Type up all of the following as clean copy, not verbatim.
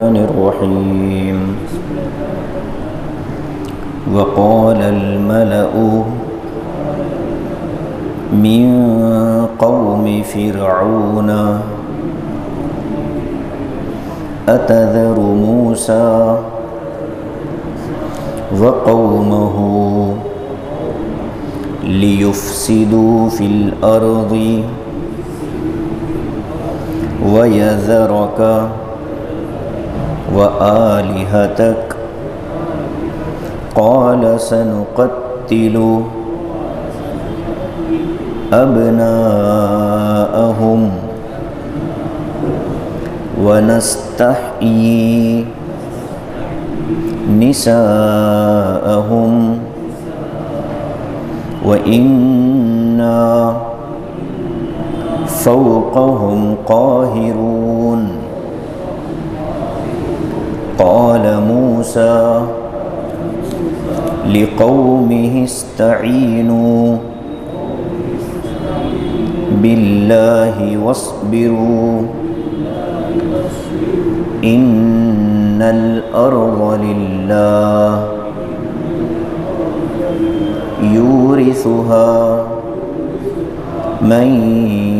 الرحيم وقال الملأ من قوم فرعون أتذر موسى وقومه ليفسدوا في الأرض ويذرك وآلهتك قال سنقتل أبناءهم ونستحيي نساءهم وإنا فوقهم قاهرون قال موسى لقومه استعينوا بالله واصبروا إن الأرض لله يورثها من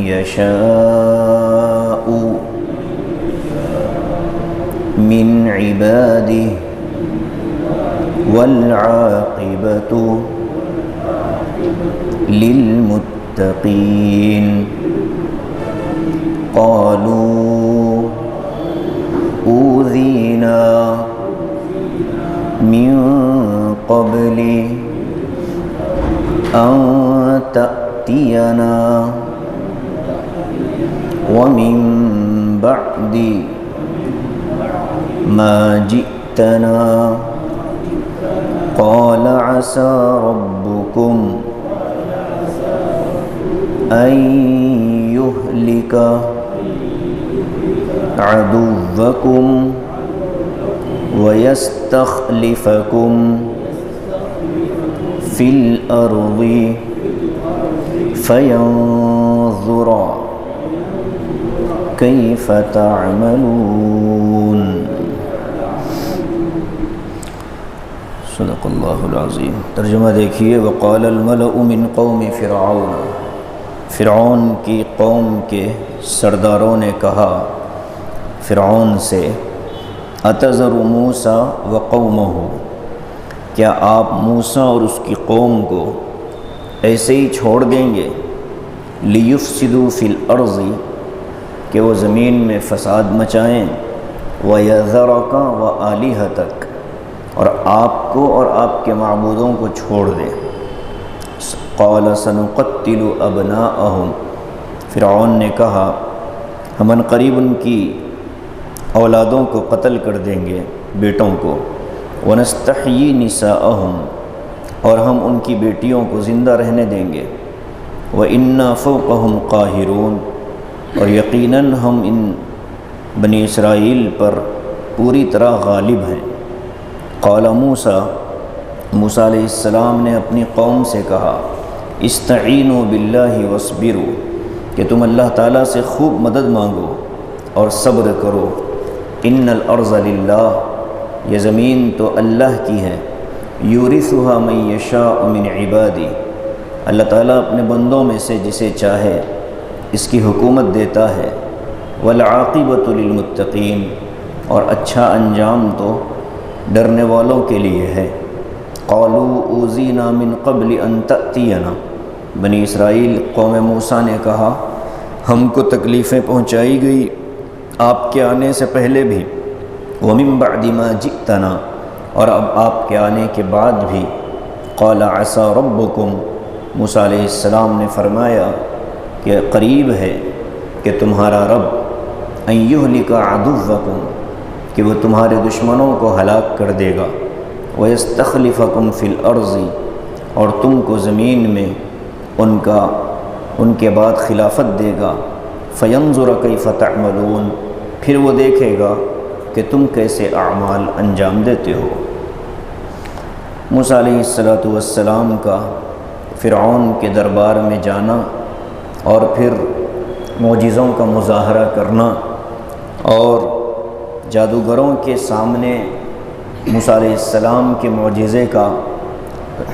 يشاء من عباده والعاقبة للمتقين قالوا أوذينا من قبل أن تأتينا ومن بعد ما جئتنا قال عسى ربكم أن يهلك عدوكم ويستخلفكم في الأرض فينظر كيف تعملون صدق اللہ العظیم۔ ترجمہ دیکھیے، وقال الملأ من قوم فرعون، فرعون کی قوم کے سرداروں نے کہا فرعون سے، اتذر موسیٰ وقومہ، کیا آپ موسیٰ اور اس کی قوم کو ایسے ہی چھوڑ دیں گے؟ لیفسدوا فی الارض، کہ وہ زمین میں فساد مچائیں، وَيَذَرَكَ وَآلِهَتَكَ، اور آپ کو اور آپ کے معبودوں کو چھوڑ دیں۔ قَالَ سَنُقَتِّلُ أَبْنَاءَهُمْ، فرعون نے کہا ہم عنقریب ان کی اولادوں کو قتل کر دیں گے، بیٹوں کو، وَنَسْتَحْيِي نِسَاءَهُمْ، اور ہم ان کی بیٹیوں کو زندہ رہنے دیں گے، وَإِنَّا فَوْقَهُمْ قَاهِرُونَ، اور یقیناً ہم ان بنی اسرائیل پر پوری طرح غالب ہیں۔ قال موسیٰ، موسیٰ علیہ السلام نے اپنی قوم سے کہا، استعینوا باللہ واصبروا، کہ تم اللہ تعالیٰ سے خوب مدد مانگو اور صبر کرو، ان الارض للہ، یہ زمین تو اللہ کی ہے، یورثها من یشاء من عبادی، اللہ تعالیٰ اپنے بندوں میں سے جسے چاہے اس کی حکومت دیتا ہے، والعاقبۃ للمتقین، اور اچھا انجام تو ڈرنے والوں کے لیے ہے۔ قالوا اوذینا من قبل ان تأتینا، بنی اسرائیل قوم موسیٰ نے کہا ہم کو تکلیفیں پہنچائی گئی آپ کے آنے سے پہلے بھی، ومن بعد ما جئتنا، اور اب آپ کے آنے کے بعد بھی۔ قال عسى ربکم، موسیٰ علیہ السلام نے فرمایا کہ قریب ہے کہ تمہارا رب ان یہلک عدوکم، کہ وہ تمہارے دشمنوں کو ہلاک کر دے گا، ویستخلفکم فی الارض، اور تم کو زمین میں ان کے بعد خلافت دے گا، فینظر کیف تعملون، پھر وہ دیکھے گا کہ تم کیسے اعمال انجام دیتے ہو۔ موسیٰ علیہ السلام کا فرعون کے دربار میں جانا اور پھر معجزوں کا مظاہرہ کرنا اور جادوگروں کے سامنے موسیٰ علیہ السلام کے معجزے کا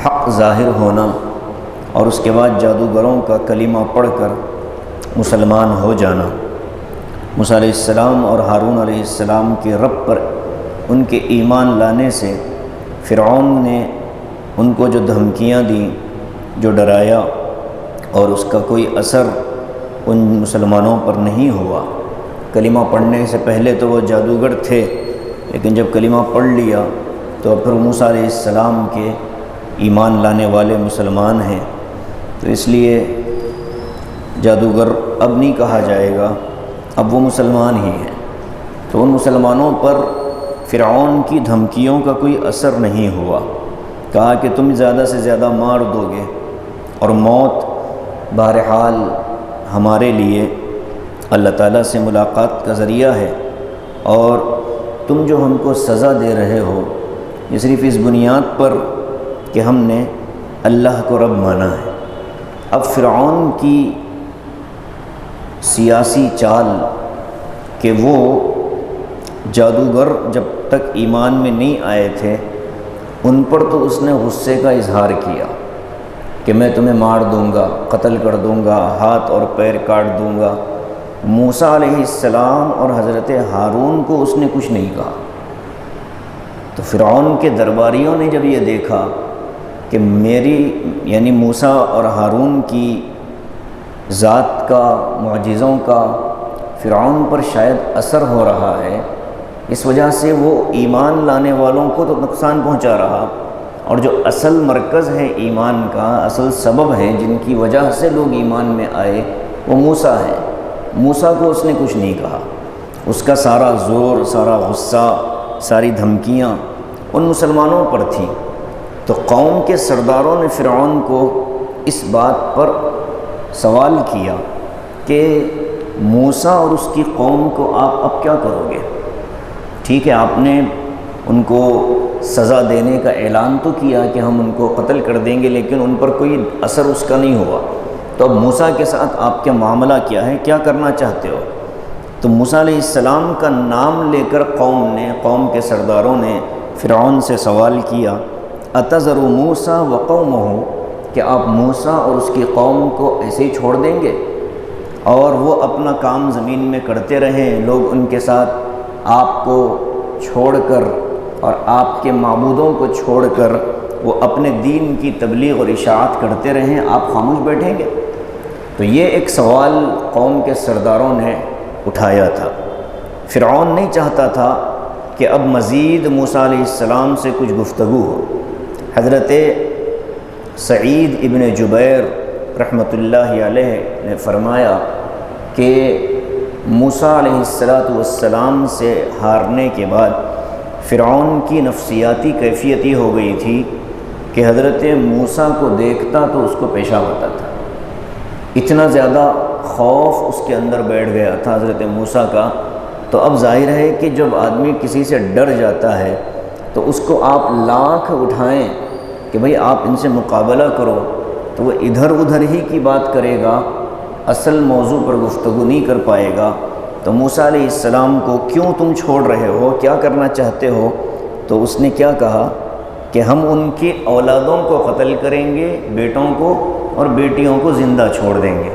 حق ظاہر ہونا اور اس کے بعد جادوگروں کا کلمہ پڑھ کر مسلمان ہو جانا، موسیٰ علیہ السلام اور ہارون علیہ السلام کے رب پر ان کے ایمان لانے سے فرعون نے ان کو جو دھمکیاں دیں، جو ڈرایا، اور اس کا کوئی اثر ان مسلمانوں پر نہیں ہوا۔ کلمہ پڑھنے سے پہلے تو وہ جادوگر تھے، لیکن جب کلمہ پڑھ لیا تو پھر موسیٰ علیہ السلام کے ایمان لانے والے مسلمان ہیں، تو اس لیے جادوگر اب نہیں کہا جائے گا، اب وہ مسلمان ہی ہیں۔ تو ان مسلمانوں پر فرعون کی دھمکیوں کا کوئی اثر نہیں ہوا، کہا کہ تم زیادہ سے زیادہ مار دو گے، اور موت بہرحال ہمارے لیے اللہ تعالیٰ سے ملاقات کا ذریعہ ہے، اور تم جو ہم کو سزا دے رہے ہو یہ صرف اس بنیاد پر کہ ہم نے اللہ کو رب مانا ہے۔ اب فرعون کی سیاسی چال کہ وہ جادوگر جب تک ایمان میں نہیں آئے تھے ان پر تو اس نے غصے کا اظہار کیا کہ میں تمہیں مار دوں گا، قتل کر دوں گا، ہاتھ اور پیر کاٹ دوں گا۔ موسیٰ علیہ السلام اور حضرت ہارون کو اس نے کچھ نہیں کہا۔ تو فرعون کے درباریوں نے جب یہ دیکھا کہ میری یعنی موسیٰ اور ہارون کی ذات کا، معجزوں کا فرعون پر شاید اثر ہو رہا ہے، اس وجہ سے وہ ایمان لانے والوں کو تو نقصان پہنچا رہا، اور جو اصل مرکز ہے ایمان کا، اصل سبب ہے جن کی وجہ سے لوگ ایمان میں آئے، وہ موسیٰ ہے۔ موسیٰ کو اس نے کچھ نہیں کہا، اس کا سارا زور، سارا غصہ، ساری دھمکیاں ان مسلمانوں پر تھیں۔ تو قوم کے سرداروں نے فرعون کو اس بات پر سوال کیا کہ موسیٰ اور اس کی قوم کو آپ اب کیا کرو گے؟ ٹھیک ہے، آپ نے ان کو سزا دینے کا اعلان تو کیا کہ ہم ان کو قتل کر دیں گے، لیکن ان پر کوئی اثر اس کا نہیں ہوا، تو اب موسیٰ کے ساتھ آپ کا معاملہ کیا ہے، کیا کرنا چاہتے ہو؟ تو موسیٰ علیہ السلام کا نام لے کر قوم کے سرداروں نے فرعون سے سوال کیا، اتذر موسیٰ وقومہ، کہ آپ موسیٰ اور اس کی قوم کو ایسے ہی چھوڑ دیں گے اور وہ اپنا کام زمین میں کرتے رہیں، لوگ ان کے ساتھ آپ کو چھوڑ کر اور آپ کے معبودوں کو چھوڑ کر وہ اپنے دین کی تبلیغ اور اشاعت کرتے رہیں، آپ خاموش بیٹھیں گے؟ تو یہ ایک سوال قوم کے سرداروں نے اٹھایا تھا۔ فرعون نہیں چاہتا تھا کہ اب مزید موسیٰ علیہ السلام سے کچھ گفتگو ہو۔ حضرت سعید ابن جبیر رحمۃ اللہ علیہ نے فرمایا کہ موسیٰ علیہ السلام سے ہارنے کے بعد فرعون کی نفسیاتی کیفیت یہ ہو گئی تھی کہ حضرت موسیٰ کو دیکھتا تو اس کو پیشاب آتا تھا، اتنا زیادہ خوف اس کے اندر بیٹھ گیا تھا حضرت موسیٰ کا۔ تو اب ظاہر ہے کہ جب آدمی کسی سے ڈر جاتا ہے تو اس کو آپ لاکھ اٹھائیں کہ بھئی آپ ان سے مقابلہ کرو تو وہ ادھر ادھر ہی کی بات کرے گا، اصل موضوع پر گفتگو نہیں کر پائے گا۔ تو موسیٰ علیہ السلام کو کیوں تم چھوڑ رہے ہو، کیا کرنا چاہتے ہو؟ تو اس نے کیا کہا کہ ہم ان کی اولادوں کو قتل کریں گے، بیٹوں کو اور بیٹیوں کو زندہ چھوڑ دیں گے۔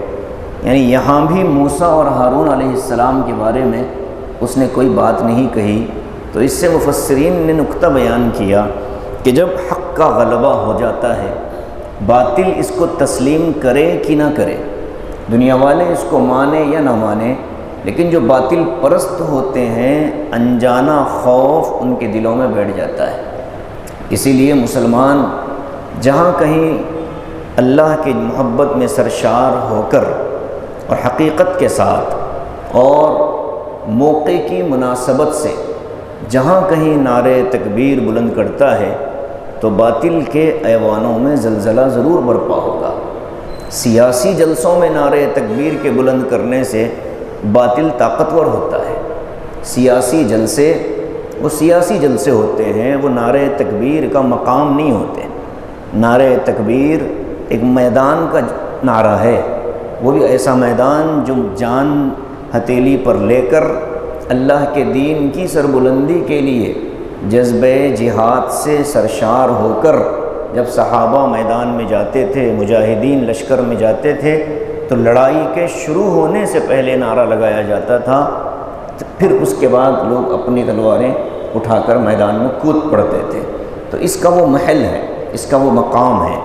یعنی یہاں بھی موسیٰ اور ہارون علیہ السلام کے بارے میں اس نے کوئی بات نہیں کہی۔ تو اس سے مفسرین نے نقطہ بیان کیا کہ جب حق کا غلبہ ہو جاتا ہے، باطل اس کو تسلیم کرے کہ نہ کرے، دنیا والے اس کو مانے یا نہ مانے، لیکن جو باطل پرست ہوتے ہیں انجانہ خوف ان کے دلوں میں بیٹھ جاتا ہے۔ اسی لیے مسلمان جہاں کہیں اللہ کی محبت میں سرشار ہو کر اور حقیقت کے ساتھ اور موقع کی مناسبت سے جہاں کہیں نعرے تکبیر بلند کرتا ہے تو باطل کے ایوانوں میں زلزلہ ضرور برپا ہوگا۔ سیاسی جلسوں میں نعرے تکبیر کے بلند کرنے سے باطل طاقتور ہوتا ہے۔ سیاسی جلسے وہ سیاسی جلسے ہوتے ہیں، وہ نعرے تکبیر کا مقام نہیں ہوتے۔ نعرے تکبیر ایک میدان کا نعرہ ہے، وہ بھی ایسا میدان جو جان ہتھیلی پر لے کر اللہ کے دین کی سربلندی کے لیے جذبہ جہاد سے سرشار ہو کر جب صحابہ میدان میں جاتے تھے، مجاہدین لشکر میں جاتے تھے، تو لڑائی کے شروع ہونے سے پہلے نعرہ لگایا جاتا تھا، پھر اس کے بعد لوگ اپنی تلواریں اٹھا کر میدان میں کود پڑتے تھے۔ تو اس کا وہ محل ہے، اس کا وہ مقام ہے۔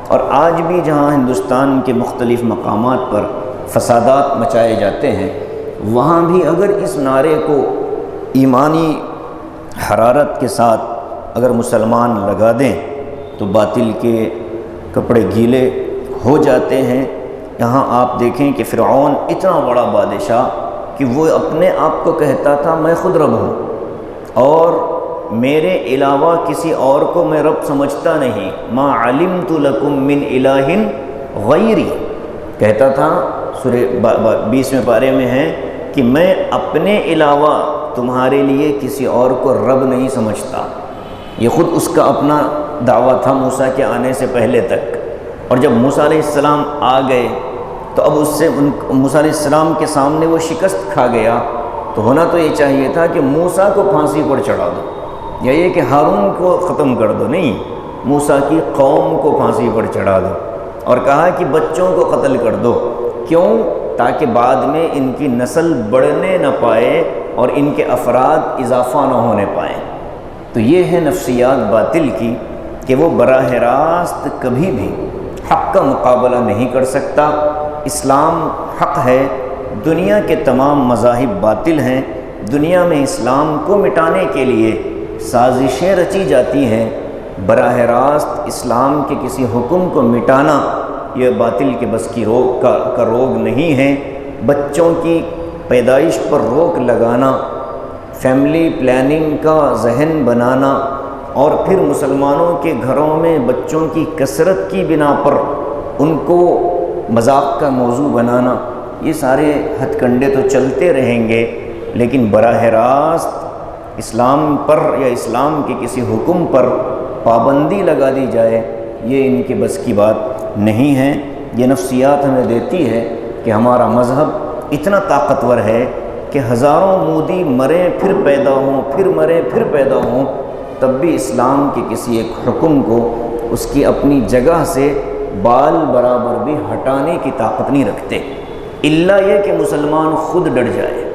اور آج بھی جہاں ہندوستان کے مختلف مقامات پر فسادات مچائے جاتے ہیں، وہاں بھی اگر اس نعرے کو ایمانی حرارت کے ساتھ اگر مسلمان لگا دیں تو باطل کے کپڑے گیلے ہو جاتے ہیں۔ یہاں آپ دیکھیں کہ فرعون اتنا بڑا بادشاہ کہ وہ اپنے آپ کو کہتا تھا میں خود رب ہوں، اور میرے علاوہ کسی اور کو میں رب سمجھتا نہیں، ما علمت لکم من الہ غیری، کہتا تھا سورہ 20ویں پارے میں ہے کہ میں اپنے علاوہ تمہارے لیے کسی اور کو رب نہیں سمجھتا۔ یہ خود اس کا اپنا دعویٰ تھا موسیٰ کے آنے سے پہلے تک۔ اور جب موسیٰ علیہ السلام آ گئے تو اب اس سے موسیٰ علیہ السلام کے سامنے وہ شکست کھا گیا، تو ہونا تو یہ چاہیے تھا کہ موسیٰ کو پھانسی پر چڑھا دو، یا یہ کہ ہارون کو ختم کر دو، نہیں، موسیٰ کی قوم کو پھانسی پر چڑھا دو، اور کہا کہ بچوں کو قتل کر دو۔ کیوں؟ تاکہ بعد میں ان کی نسل بڑھنے نہ پائے اور ان کے افراد اضافہ نہ ہونے پائیں۔ تو یہ ہے نفسیات باطل کی کہ وہ براہ راست کبھی بھی حق کا مقابلہ نہیں کر سکتا۔ اسلام حق ہے، دنیا کے تمام مذاہب باطل ہیں، دنیا میں اسلام کو مٹانے کے لیے سازشیں رچی جاتی ہیں، براہ راست اسلام کے کسی حکم کو مٹانا یہ باطل کے بس کی روک کا روگ نہیں ہے۔ بچوں کی پیدائش پر روک لگانا، فیملی پلاننگ کا ذہن بنانا، اور پھر مسلمانوں کے گھروں میں بچوں کی کثرت کی بنا پر ان کو مذاق کا موضوع بنانا، یہ سارے ہتھ کنڈے تو چلتے رہیں گے، لیکن براہ راست اسلام پر یا اسلام کے کسی حکم پر پابندی لگا دی جائے، یہ ان کے بس کی بات نہیں ہے۔ یہ نفسیات ہمیں دیتی ہے کہ ہمارا مذہب اتنا طاقتور ہے کہ ہزاروں مودی مریں پھر پیدا ہوں، پھر مریں پھر پیدا ہوں، تب بھی اسلام کے کسی ایک حکم کو اس کی اپنی جگہ سے بال برابر بھی ہٹانے کی طاقت نہیں رکھتے، الا یہ کہ مسلمان خود ڈٹ جائے۔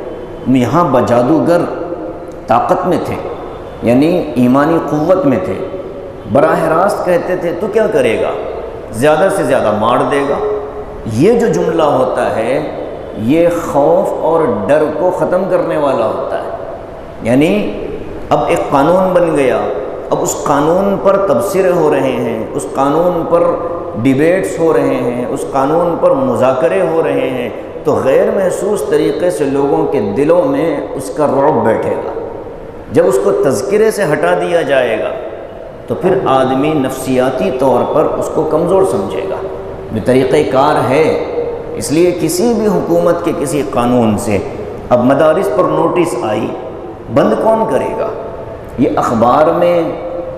یہاں بجادوگر طاقت میں تھے، یعنی ایمانی قوت میں تھے، براہ راست کہتے تھے تو کیا کرے گا، زیادہ سے زیادہ مار دے گا۔ یہ جو جملہ ہوتا ہے یہ خوف اور ڈر کو ختم کرنے والا ہوتا ہے، یعنی اب ایک قانون بن گیا، اب اس قانون پر تبصرے ہو رہے ہیں، اس قانون پر ڈیبیٹس ہو رہے ہیں، اس قانون پر مذاکرے ہو رہے ہیں، تو غیر محسوس طریقے سے لوگوں کے دلوں میں اس کا رعب بیٹھے گا۔ جب اس کو تذکرے سے ہٹا دیا جائے گا تو پھر آدمی نفسیاتی طور پر اس کو کمزور سمجھے گا۔ یہ طریقہ کار ہے، اس لیے کسی بھی حکومت کے کسی قانون سے اب مدارس پر نوٹس آئی، بند کون کرے گا؟ یہ اخبار میں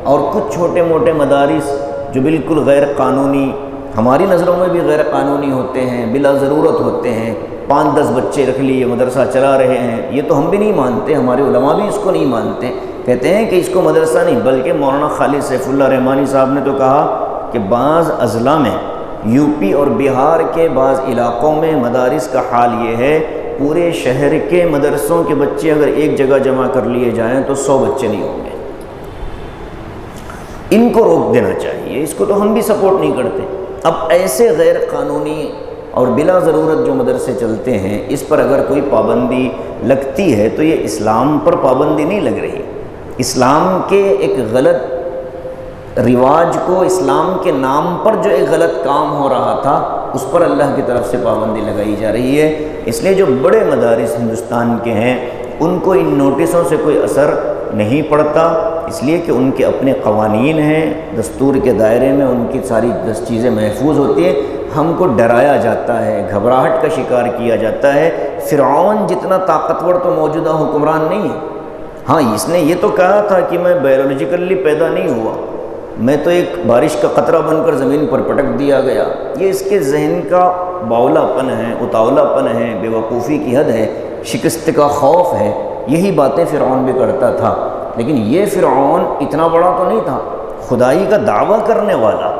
اور کچھ چھوٹے موٹے مدارس جو بالکل غیر قانونی، ہماری نظروں میں بھی غیر قانونی ہوتے ہیں، بلا ضرورت ہوتے ہیں، 5-10 بچے رکھ لیے مدرسہ چلا رہے ہیں، یہ تو ہم بھی نہیں مانتے، ہمارے علماء بھی اس کو نہیں مانتے، کہتے ہیں کہ اس کو مدرسہ نہیں، بلکہ مولانا خالد سیف اللہ رحمانی صاحب نے تو کہا کہ بعض اضلاع میں، یو پی اور بہار کے بعض علاقوں میں مدارس کا حال یہ ہے، پورے شہر کے مدرسوں کے بچے اگر ایک جگہ جمع کر لیے جائیں تو 100 بچے نہیں ہوں گے۔ ان کو روک دینا چاہیے، اس کو تو ہم بھی سپورٹ نہیں کرتے۔ اب ایسے غیر قانونی اور بلا ضرورت جو مدرسے چلتے ہیں، اس پر اگر کوئی پابندی لگتی ہے تو یہ اسلام پر پابندی نہیں لگ رہی، اسلام کے ایک غلط رواج کو، اسلام کے نام پر جو ایک غلط کام ہو رہا تھا اس پر اللہ کی طرف سے پابندی لگائی جا رہی ہے۔ اس لیے جو بڑے مدارس ہندوستان کے ہیں ان کو ان نوٹسوں سے کوئی اثر نہیں پڑتا، اس لیے کہ ان کے اپنے قوانین ہیں، دستور کے دائرے میں ان کی ساری چیزیں محفوظ ہوتی ہیں۔ ہم کو ڈرایا جاتا ہے، گھبراہٹ کا شکار کیا جاتا ہے۔ فرعون جتنا طاقتور تو موجودہ حکمران نہیں ہے۔ ہاں، اس نے یہ تو کہا تھا کہ میں بایولوجیکلی پیدا نہیں ہوا، میں تو ایک بارش کا قطرہ بن کر زمین پر پٹک دیا گیا۔ یہ اس کے ذہن کا باولا پن ہے، اتاولا پن ہے، بے وقوفی کی حد ہے، شکست کا خوف ہے۔ یہی باتیں فرعون بھی کرتا تھا، لیکن یہ فرعون اتنا بڑا تو نہیں تھا، خدائی کا دعویٰ کرنے والا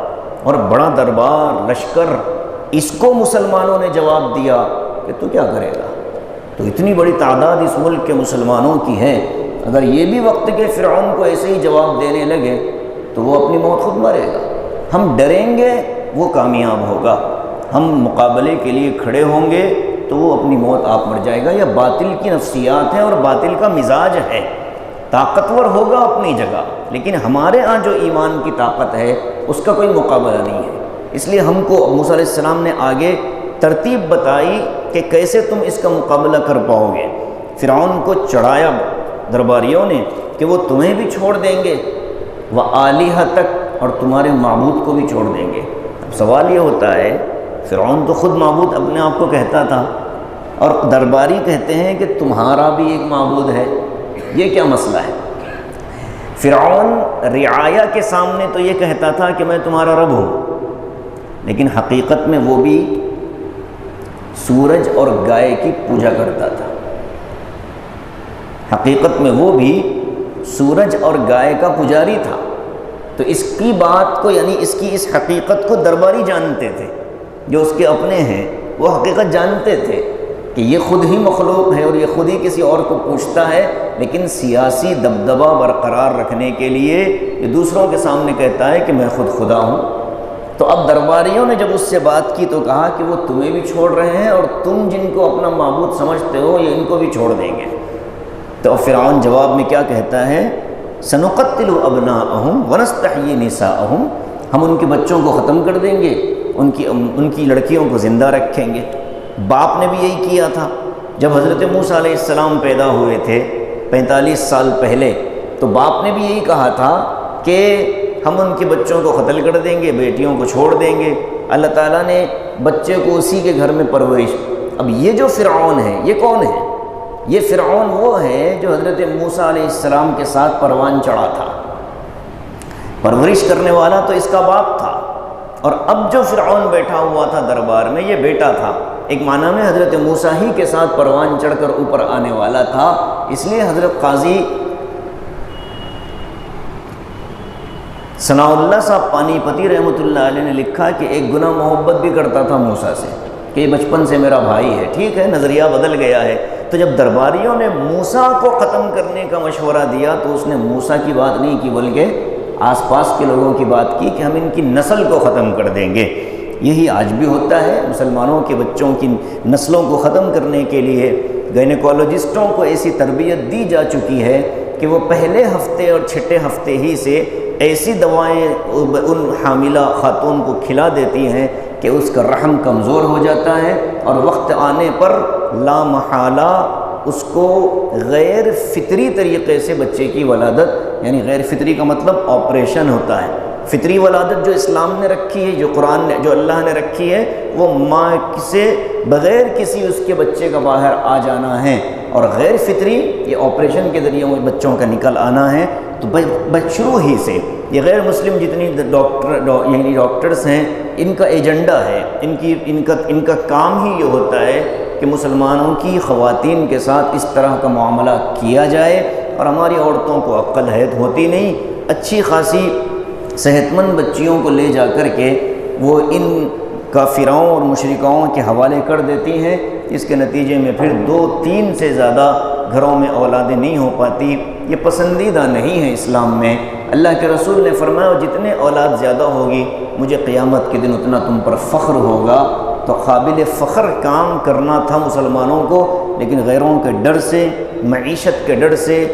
اور بڑا دربار لشکر، اس کو مسلمانوں نے جواب دیا کہ تو کیا کرے گا، تو اتنی بڑی تعداد اس ملک کے مسلمانوں کی ہے، اگر یہ بھی وقت کے فرعون کو ایسے ہی جواب دینے لگے تو وہ اپنی موت خود مرے گا۔ ہم ڈریں گے وہ کامیاب ہوگا، ہم مقابلے کے لیے کھڑے ہوں گے تو وہ اپنی موت آپ مر جائے گا۔ یہ باطل کی نفسیات ہیں اور باطل کا مزاج ہے، طاقتور ہوگا اپنی جگہ، لیکن ہمارے ہاں جو ایمان کی طاقت ہے اس کا کوئی مقابلہ نہیں ہے۔ اس لیے ہم کو موسیٰ علیہ السلام نے آگے ترتیب بتائی کہ کیسے تم اس کا مقابلہ کر پاؤ گے۔ فرعون کو چڑھایا درباریوں نے کہ وہ تمہیں بھی چھوڑ دیں گے، وَآلِہَتَک، اور تمہارے معبود کو بھی چھوڑ دیں گے۔ اب سوال یہ ہوتا ہے، فرعون تو خود معبود اپنے آپ کو کہتا تھا اور درباری کہتے ہیں کہ تمہارا بھی ایک معبود ہے، یہ کیا مسئلہ ہے؟ فرعون رعایا کے سامنے تو یہ کہتا تھا کہ میں تمہارا رب ہوں، لیکن حقیقت میں وہ بھی سورج اور گائے کی پوجا کرتا تھا، حقیقت میں وہ بھی سورج اور گائے کا پجاری تھا۔ تو اس کی بات کو، یعنی اس کی اس حقیقت کو درباری جانتے تھے، جو اس کے اپنے ہیں وہ حقیقت جانتے تھے کہ یہ خود ہی مخلوق ہے اور یہ خود ہی کسی اور کو پوچھتا ہے، لیکن سیاسی دبدبہ برقرار رکھنے کے لیے یہ دوسروں کے سامنے کہتا ہے کہ میں خود خدا ہوں۔ تو اب درباریوں نے جب اس سے بات کی تو کہا کہ وہ تمہیں بھی چھوڑ رہے ہیں اور تم جن کو اپنا معبود سمجھتے ہو یہ ان کو بھی چھوڑ دیں گے۔ تو فرعون جواب میں کیا کہتا ہے؟ سنقتل ابناءہم ونستحیی نساءہم، ہم ان کے بچوں کو ختم کر دیں گے، ان کی لڑکیوں کو زندہ رکھیں گے۔ باپ نے بھی یہی کیا تھا جب حضرت موسیٰ علیہ السلام پیدا ہوئے تھے 45 سال پہلے، تو باپ نے بھی یہی کہا تھا کہ ہم ان کے بچوں کو قتل کر دیں گے، بیٹیوں کو چھوڑ دیں گے۔ اللہ تعالیٰ نے بچے کو اسی کے گھر میں پرورش۔ اب یہ جو فرعون ہے یہ کون ہے؟ یہ فرعون وہ ہے جو حضرت موسیٰ علیہ السلام کے ساتھ پروان چڑھا تھا، پرورش کرنے والا تو اس کا باپ تھا، اور اب جو فرعون بیٹھا ہوا تھا دربار میں یہ بیٹا تھا، ایک معنی میں حضرت موسیٰ ہی کے ساتھ پروان چڑھ کر اوپر آنے والا تھا۔ اس لیے حضرت قاضی ثناء اللہ صاحب پانی پتی رحمۃ اللہ علیہ نے لکھا کہ ایک گناہ محبت بھی کرتا تھا موسیٰ سے کہ یہ بچپن سے میرا بھائی ہے، ٹھیک ہے نظریہ بدل گیا ہے۔ تو جب درباریوں نے موسیٰ کو ختم کرنے کا مشورہ دیا تو اس نے موسیٰ کی بات نہیں کی بلکہ آس پاس کے لوگوں کی بات کی کہ ہم ان کی نسل کو ختم کر دیں گے۔ یہی آج بھی ہوتا ہے، مسلمانوں کے بچوں کی نسلوں کو ختم کرنے کے لیے گائنیکولوجسٹوں کو ایسی تربیت دی جا چکی ہے کہ وہ پہلے ہفتے اور چھٹے ہفتے ہی سے ایسی دوائیں ان حاملہ خاتون کو کھلا دیتی ہیں کہ اس کا رحم کمزور ہو جاتا ہے اور وقت آنے پر لا محالہ اس کو غیر فطری طریقے سے بچے کی ولادت، یعنی غیر فطری کا مطلب آپریشن ہوتا ہے۔ فطری ولادت جو اسلام نے رکھی ہے، جو قرآن نے، جو اللہ نے رکھی ہے، وہ ماں سے بغیر کسی اس کے بچے کا باہر آ جانا ہے، اور غیر فطری یہ آپریشن کے ذریعے بچوں کا نکل آنا ہے۔ تو شروع ہی سے یہ غیر مسلم جتنی یعنی ڈاکٹرز ہیں، ان کا ایجنڈا ہے، ان کا کام ہی یہ ہوتا ہے کہ مسلمانوں کی خواتین کے ساتھ اس طرح کا معاملہ کیا جائے، اور ہماری عورتوں کو عقل حید ہوتی نہیں، اچھی خاصی صحت مند بچیوں کو لے جا کر کے وہ ان کافروں اور مشرکاؤں کے حوالے کر دیتی ہیں، اس کے نتیجے میں پھر 2-3 سے زیادہ گھروں میں اولادیں نہیں ہو پاتی۔ یہ پسندیدہ نہیں ہے اسلام میں۔ اللہ کے رسول نے فرمایا جتنے اولاد زیادہ ہوگی مجھے قیامت کے دن اتنا تم پر فخر ہوگا۔ تو قابل فخر کام کرنا تھا مسلمانوں کو، لیکن غیروں کے ڈر سے، معیشت کے ڈر سے،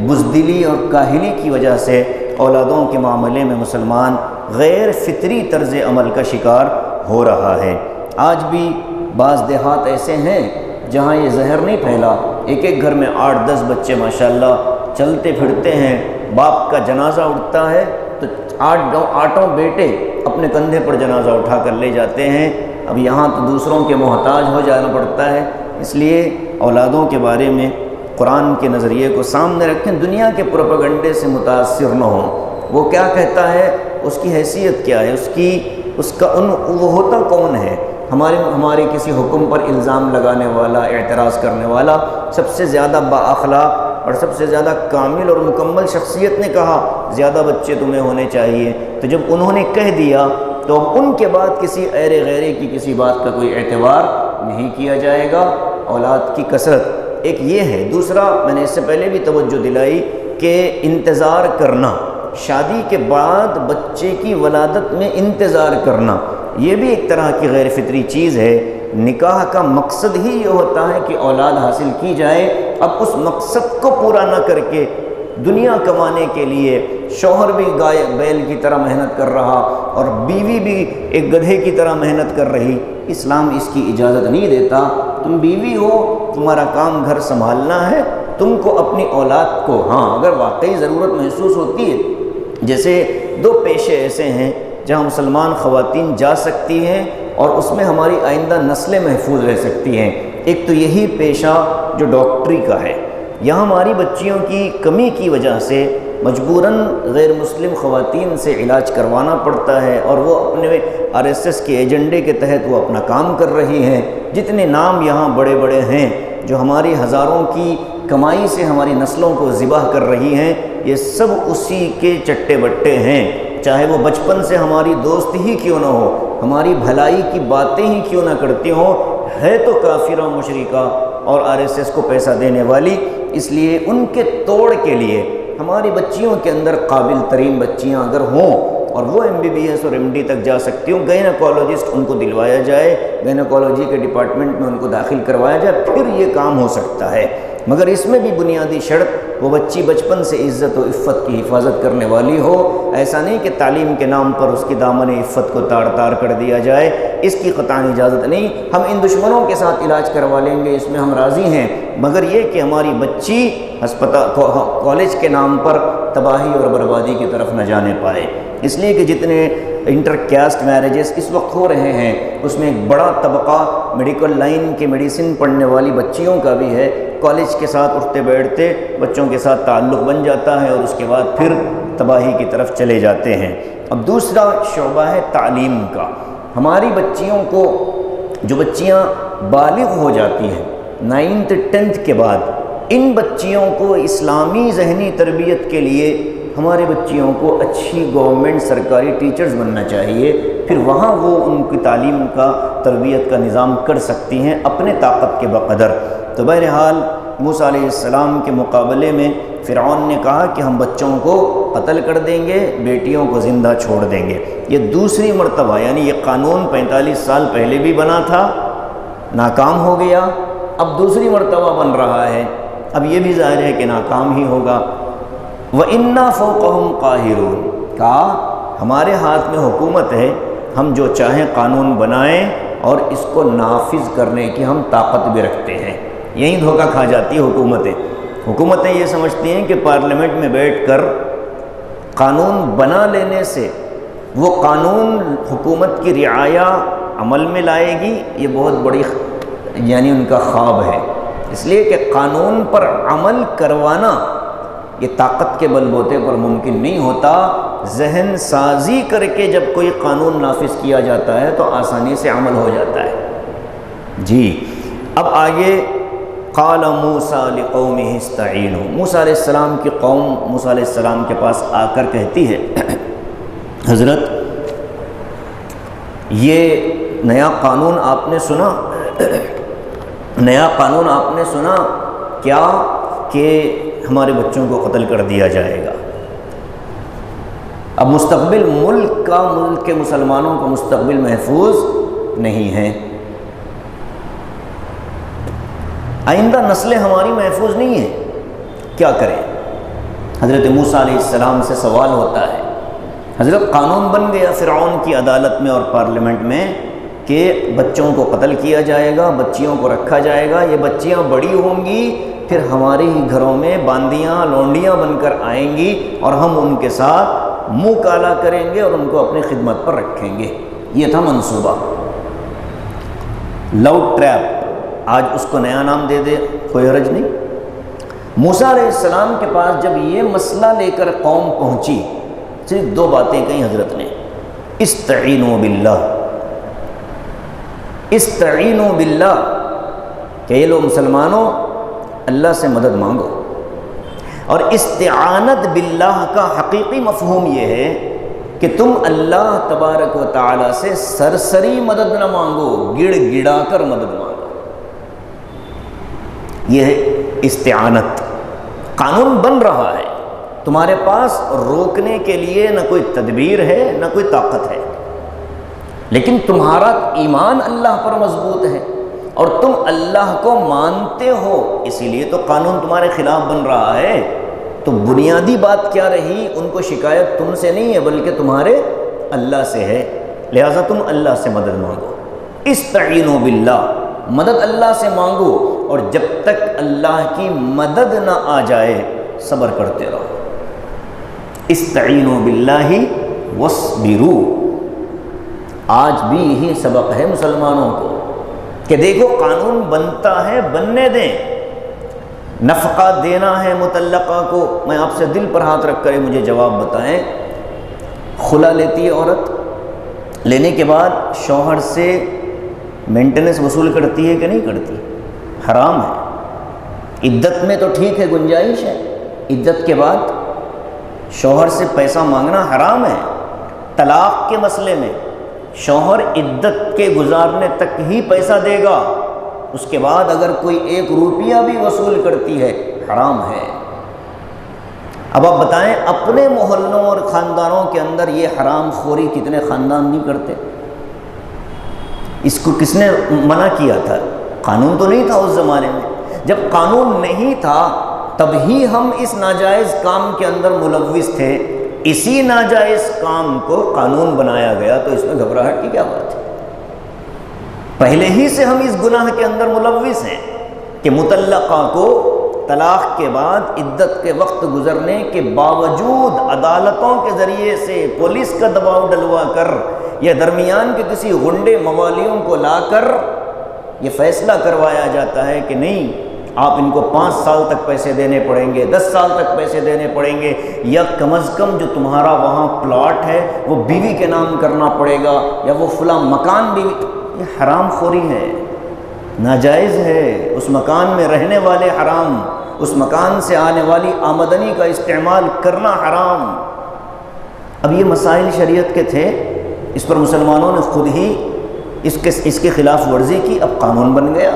بزدلی اور کاہلی کی وجہ سے اولادوں کے معاملے میں مسلمان غیر فطری طرز عمل کا شکار ہو رہا ہے۔ آج بھی بعض دیہات ایسے ہیں جہاں یہ زہر نہیں پھیلا، ایک گھر میں 8-10 بچے ماشاءاللہ چلتے پھرتے ہیں، باپ کا جنازہ اٹھتا ہے تو 8 بیٹے اپنے کندھے پر جنازہ اٹھا کر لے جاتے ہیں۔ اب یہاں تو دوسروں کے محتاج ہو جانا پڑتا ہے۔ اس لیے اولادوں کے بارے میں قرآن کے نظریے کو سامنے رکھیں، دنیا کے پروپیگنڈے سے متاثر نہ ہوں۔ وہ کیا کہتا ہے، اس کی حیثیت کیا ہے، وہ ہوتا کون ہے؟ ہمارے کسی حکم پر الزام لگانے والا، اعتراض کرنے والا سب سے زیادہ با اخلاق اور سب سے زیادہ کامل اور مکمل شخصیت نے کہا زیادہ بچے تمہیں ہونے چاہیے، تو جب انہوں نے کہہ دیا تو اب ان کے بعد کسی ایرے غیرے کی کسی بات کا کوئی اعتبار نہیں کیا جائے گا۔ اولاد کی کثرت ایک یہ ہے۔ دوسرا، میں نے اس سے پہلے بھی توجہ دلائی کہ انتظار کرنا، شادی کے بعد بچے کی ولادت میں انتظار کرنا، یہ بھی ایک طرح کی غیر فطری چیز ہے۔ نکاح کا مقصد ہی یہ ہوتا ہے کہ اولاد حاصل کی جائے۔ اب اس مقصد کو پورا نہ کر کے دنیا کمانے کے لیے شوہر بھی گائے بیل کی طرح محنت کر رہا اور بیوی بھی ایک گدھے کی طرح محنت کر رہی، اسلام اس کی اجازت نہیں دیتا۔ تم بیوی ہو، تمہارا کام گھر سنبھالنا ہے، تم کو اپنی اولاد کو، ہاں اگر واقعی ضرورت محسوس ہوتی ہے، جیسے 2 پیشے ایسے ہیں جہاں مسلمان خواتین جا سکتی ہیں اور اس میں ہماری آئندہ نسلیں محفوظ رہ سکتی ہیں۔ ایک تو یہی پیشہ جو ڈاکٹری کا ہے، یہاں ہماری بچیوں کی کمی کی وجہ سے مجبوراً غیر مسلم خواتین سے علاج کروانا پڑتا ہے، اور وہ اپنے RSS کے ایجنڈے کے تحت وہ اپنا کام کر رہی ہیں۔ جتنے نام یہاں بڑے بڑے ہیں جو ہماری ہزاروں کی کمائی سے ہماری نسلوں کو ذبح کر رہی ہیں، یہ سب اسی کے چٹے بٹے ہیں، چاہے وہ بچپن سے ہماری دوست ہی کیوں نہ ہو، ہماری بھلائی کی باتیں ہی کیوں نہ کرتی ہوں، ہے تو کافرہ مشرکہ اور RSS کو پیسہ دینے والی۔ اس لیے ان کے توڑ کے لیے ہماری بچیوں کے اندر قابل ترین بچیاں اگر ہوں اور وہ MBBS اور MD تک جا سکتی ہوں، گائنیکالوجسٹ ان کو دلوایا جائے، گائنیکالوجی کے ڈپارٹمنٹ میں ان کو داخل کروایا جائے، پھر یہ کام ہو سکتا ہے۔ مگر اس میں بھی بنیادی شرط وہ بچی بچپن سے عزت و عفت کی حفاظت کرنے والی ہو۔ ایسا نہیں کہ تعلیم کے نام پر اس کی دامن عفت کو تاڑ تاڑ کر دیا جائے، اس کی قطعاً اجازت نہیں۔ ہم ان دشمنوں کے ساتھ علاج کروا لیں گے، اس میں ہم راضی ہیں، مگر یہ کہ ہماری بچی کالج کے نام پر تباہی اور بربادی کی طرف نہ جانے پائے۔ اس لیے کہ جتنے انٹر کاسٹ میرجز اس وقت ہو رہے ہیں، اس میں ایک بڑا طبقہ میڈیکل لائن کے میڈیسن پڑھنے والی بچیوں کا بھی ہے۔ کالج کے ساتھ اٹھتے بیٹھتے بچوں کے ساتھ تعلق بن جاتا ہے اور اس کے بعد پھر تباہی کی طرف چلے جاتے ہیں۔ اب دوسرا شعبہ ہے تعلیم کا۔ ہماری بچیوں کو، جو بچیاں بالغ ہو جاتی ہیں 9th 10th کے بعد، ان بچیوں کو اسلامی ذہنی تربیت کے لیے ہمارے بچیوں کو اچھی گورنمنٹ سرکاری ٹیچرز بننا چاہیے، پھر وہاں وہ ان کی تعلیم کا، تربیت کا نظام کر سکتی ہیں اپنے طاقت کے بقدر۔ تو بہرحال موسیٰ علیہ السلام کے مقابلے میں فرعون نے کہا کہ ہم بچوں کو قتل کر دیں گے، بیٹیوں کو زندہ چھوڑ دیں گے۔ یہ دوسری مرتبہ، یعنی یہ قانون 45 سال پہلے بھی بنا تھا، ناکام ہو گیا، اب دوسری مرتبہ بن رہا ہے، اب یہ بھی ظاہر ہے کہ ناکام ہی ہوگا۔ وَإِنَّا فَوْقَهُمْ قَاهِرُونَ، کہا ہمارے ہاتھ میں حکومت ہے، ہم جو چاہیں قانون بنائیں اور اس کو نافذ کرنے کی ہم طاقت بھی رکھتے ہیں۔ یہی دھوکہ کھا جاتی ہے حکومتیں یہ سمجھتی ہیں کہ پارلیمنٹ میں بیٹھ کر قانون بنا لینے سے وہ قانون حکومت کی رعایا عمل میں لائے گی، یہ بہت بڑی یعنی ان کا خواب ہے۔ اس لیے کہ قانون پر عمل کروانا یہ طاقت کے بل بوتے پر ممکن نہیں ہوتا، ذہن سازی کر کے جب کوئی قانون نافذ کیا جاتا ہے تو آسانی سے عمل ہو جاتا ہے۔ جی اب آگے، قال موسیٰ لقومہ استعینوا، موسیٰ علیہ السلام کی قوم موسیٰ علیہ السلام کے پاس آ کر کہتی ہے، حضرت یہ نیا قانون آپ نے سنا، نیا قانون آپ نے سنا کیا کہ ہمارے بچوں کو قتل کر دیا جائے گا۔ اب مستقبل ملک کے مسلمانوں کا مستقبل محفوظ نہیں ہے، آئندہ نسلیں ہماری محفوظ نہیں ہیں، کیا کریں؟ حضرت موسیٰ علیہ السلام سے سوال ہوتا ہے۔ حضرت قانون بن گیا فرعون کی عدالت میں اور پارلیمنٹ میں کہ بچوں کو قتل کیا جائے گا، بچیوں کو رکھا جائے گا، یہ بچیاں بڑی ہوں گی، پھر ہمارے ہی گھروں میں باندیاں لونڈیاں بن کر آئیں گی اور ہم ان کے ساتھ منہ کالا کریں گے اور ان کو اپنی خدمت پر رکھیں گے۔ یہ تھا منصوبہ، لو ٹریپ، آج اس کو نیا نام دے دے کوئی حرج نہیں۔ موسیٰ علیہ السلام کے پاس جب یہ مسئلہ لے کر قوم پہنچی، صرف 2 باتیں کہیں حضرت نے، استعینوا باللہ، استعینوا باللہ، کہ یہ لو مسلمانوں اللہ سے مدد مانگو، اور استعانت باللہ کا حقیقی مفہوم یہ ہے کہ تم اللہ تبارک و تعالیٰ سے سرسری مدد نہ مانگو، گڑ گڑا کر مدد مانگو۔ یہ ہے استعانت۔ قانون بن رہا ہے، تمہارے پاس روکنے کے لیے نہ کوئی تدبیر ہے نہ کوئی طاقت ہے، لیکن تمہارا ایمان اللہ پر مضبوط ہے اور تم اللہ کو مانتے ہو، اسی لیے تو قانون تمہارے خلاف بن رہا ہے۔ تو بنیادی بات کیا رہی؟ ان کو شکایت تم سے نہیں ہے بلکہ تمہارے اللہ سے ہے، لہٰذا تم اللہ سے مدد مانگو۔ استعینوا باللہ، مدد اللہ سے مانگو، اور جب تک اللہ کی مدد نہ آ جائے صبر کرتے رہو۔ استعینوا باللہ واصبروا۔ آج بھی یہی سبق ہے مسلمانوں کو کہ دیکھو قانون بنتا ہے، بننے دیں۔ نفقہ دینا ہے مطلقہ کو، میں آپ سے دل پر ہاتھ رکھ کر مجھے جواب بتائیں، خلا لیتی ہے عورت، لینے کے بعد شوہر سے مینٹیننس وصول کرتی ہے کہ نہیں کرتی؟ حرام ہے۔ عدت میں تو ٹھیک ہے، گنجائش ہے، عدت کے بعد شوہر سے پیسہ مانگنا حرام ہے۔ طلاق کے مسئلے میں شوہر عدت کے گزارنے تک ہی پیسہ دے گا، اس کے بعد اگر کوئی 1 روپیہ بھی وصول کرتی ہے حرام ہے۔ اب آپ بتائیں اپنے محلوں اور خاندانوں کے اندر یہ حرام خوری کتنے خاندان نہیں کرتے؟ اس کو کس نے منع کیا تھا؟ قانون تو نہیں تھا اس زمانے میں۔ جب قانون نہیں تھا تب ہی ہم اس ناجائز کام کے اندر ملوث تھے، اسی ناجائز کام کو قانون بنایا گیا، تو اس میں گھبراہٹ کی کیا بات ہے؟ پہلے ہی سے ہم اس گناہ کے اندر ملوث ہیں کہ مطلقہ کو طلاق کے بعد عدت کے وقت گزرنے کے باوجود عدالتوں کے ذریعے سے پولیس کا دباؤ ڈلوا کر یا درمیان کے کسی غنڈے موالیوں کو لا کر یہ فیصلہ کروایا جاتا ہے کہ نہیں، آپ ان کو 5 سال تک پیسے دینے پڑیں گے، 10 سال تک پیسے دینے پڑیں گے، یا کم از کم جو تمہارا وہاں پلاٹ ہے وہ بیوی کے نام کرنا پڑے گا، یا وہ فلاں مکان بیوی۔ یہ حرام خوری ہے، ناجائز ہے، اس مکان میں رہنے والے حرام، اس مکان سے آنے والی آمدنی کا استعمال کرنا حرام۔ اب یہ مسائل شریعت کے تھے، اس پر مسلمانوں نے خود ہی اس کے خلاف ورزی کی، اب قانون بن گیا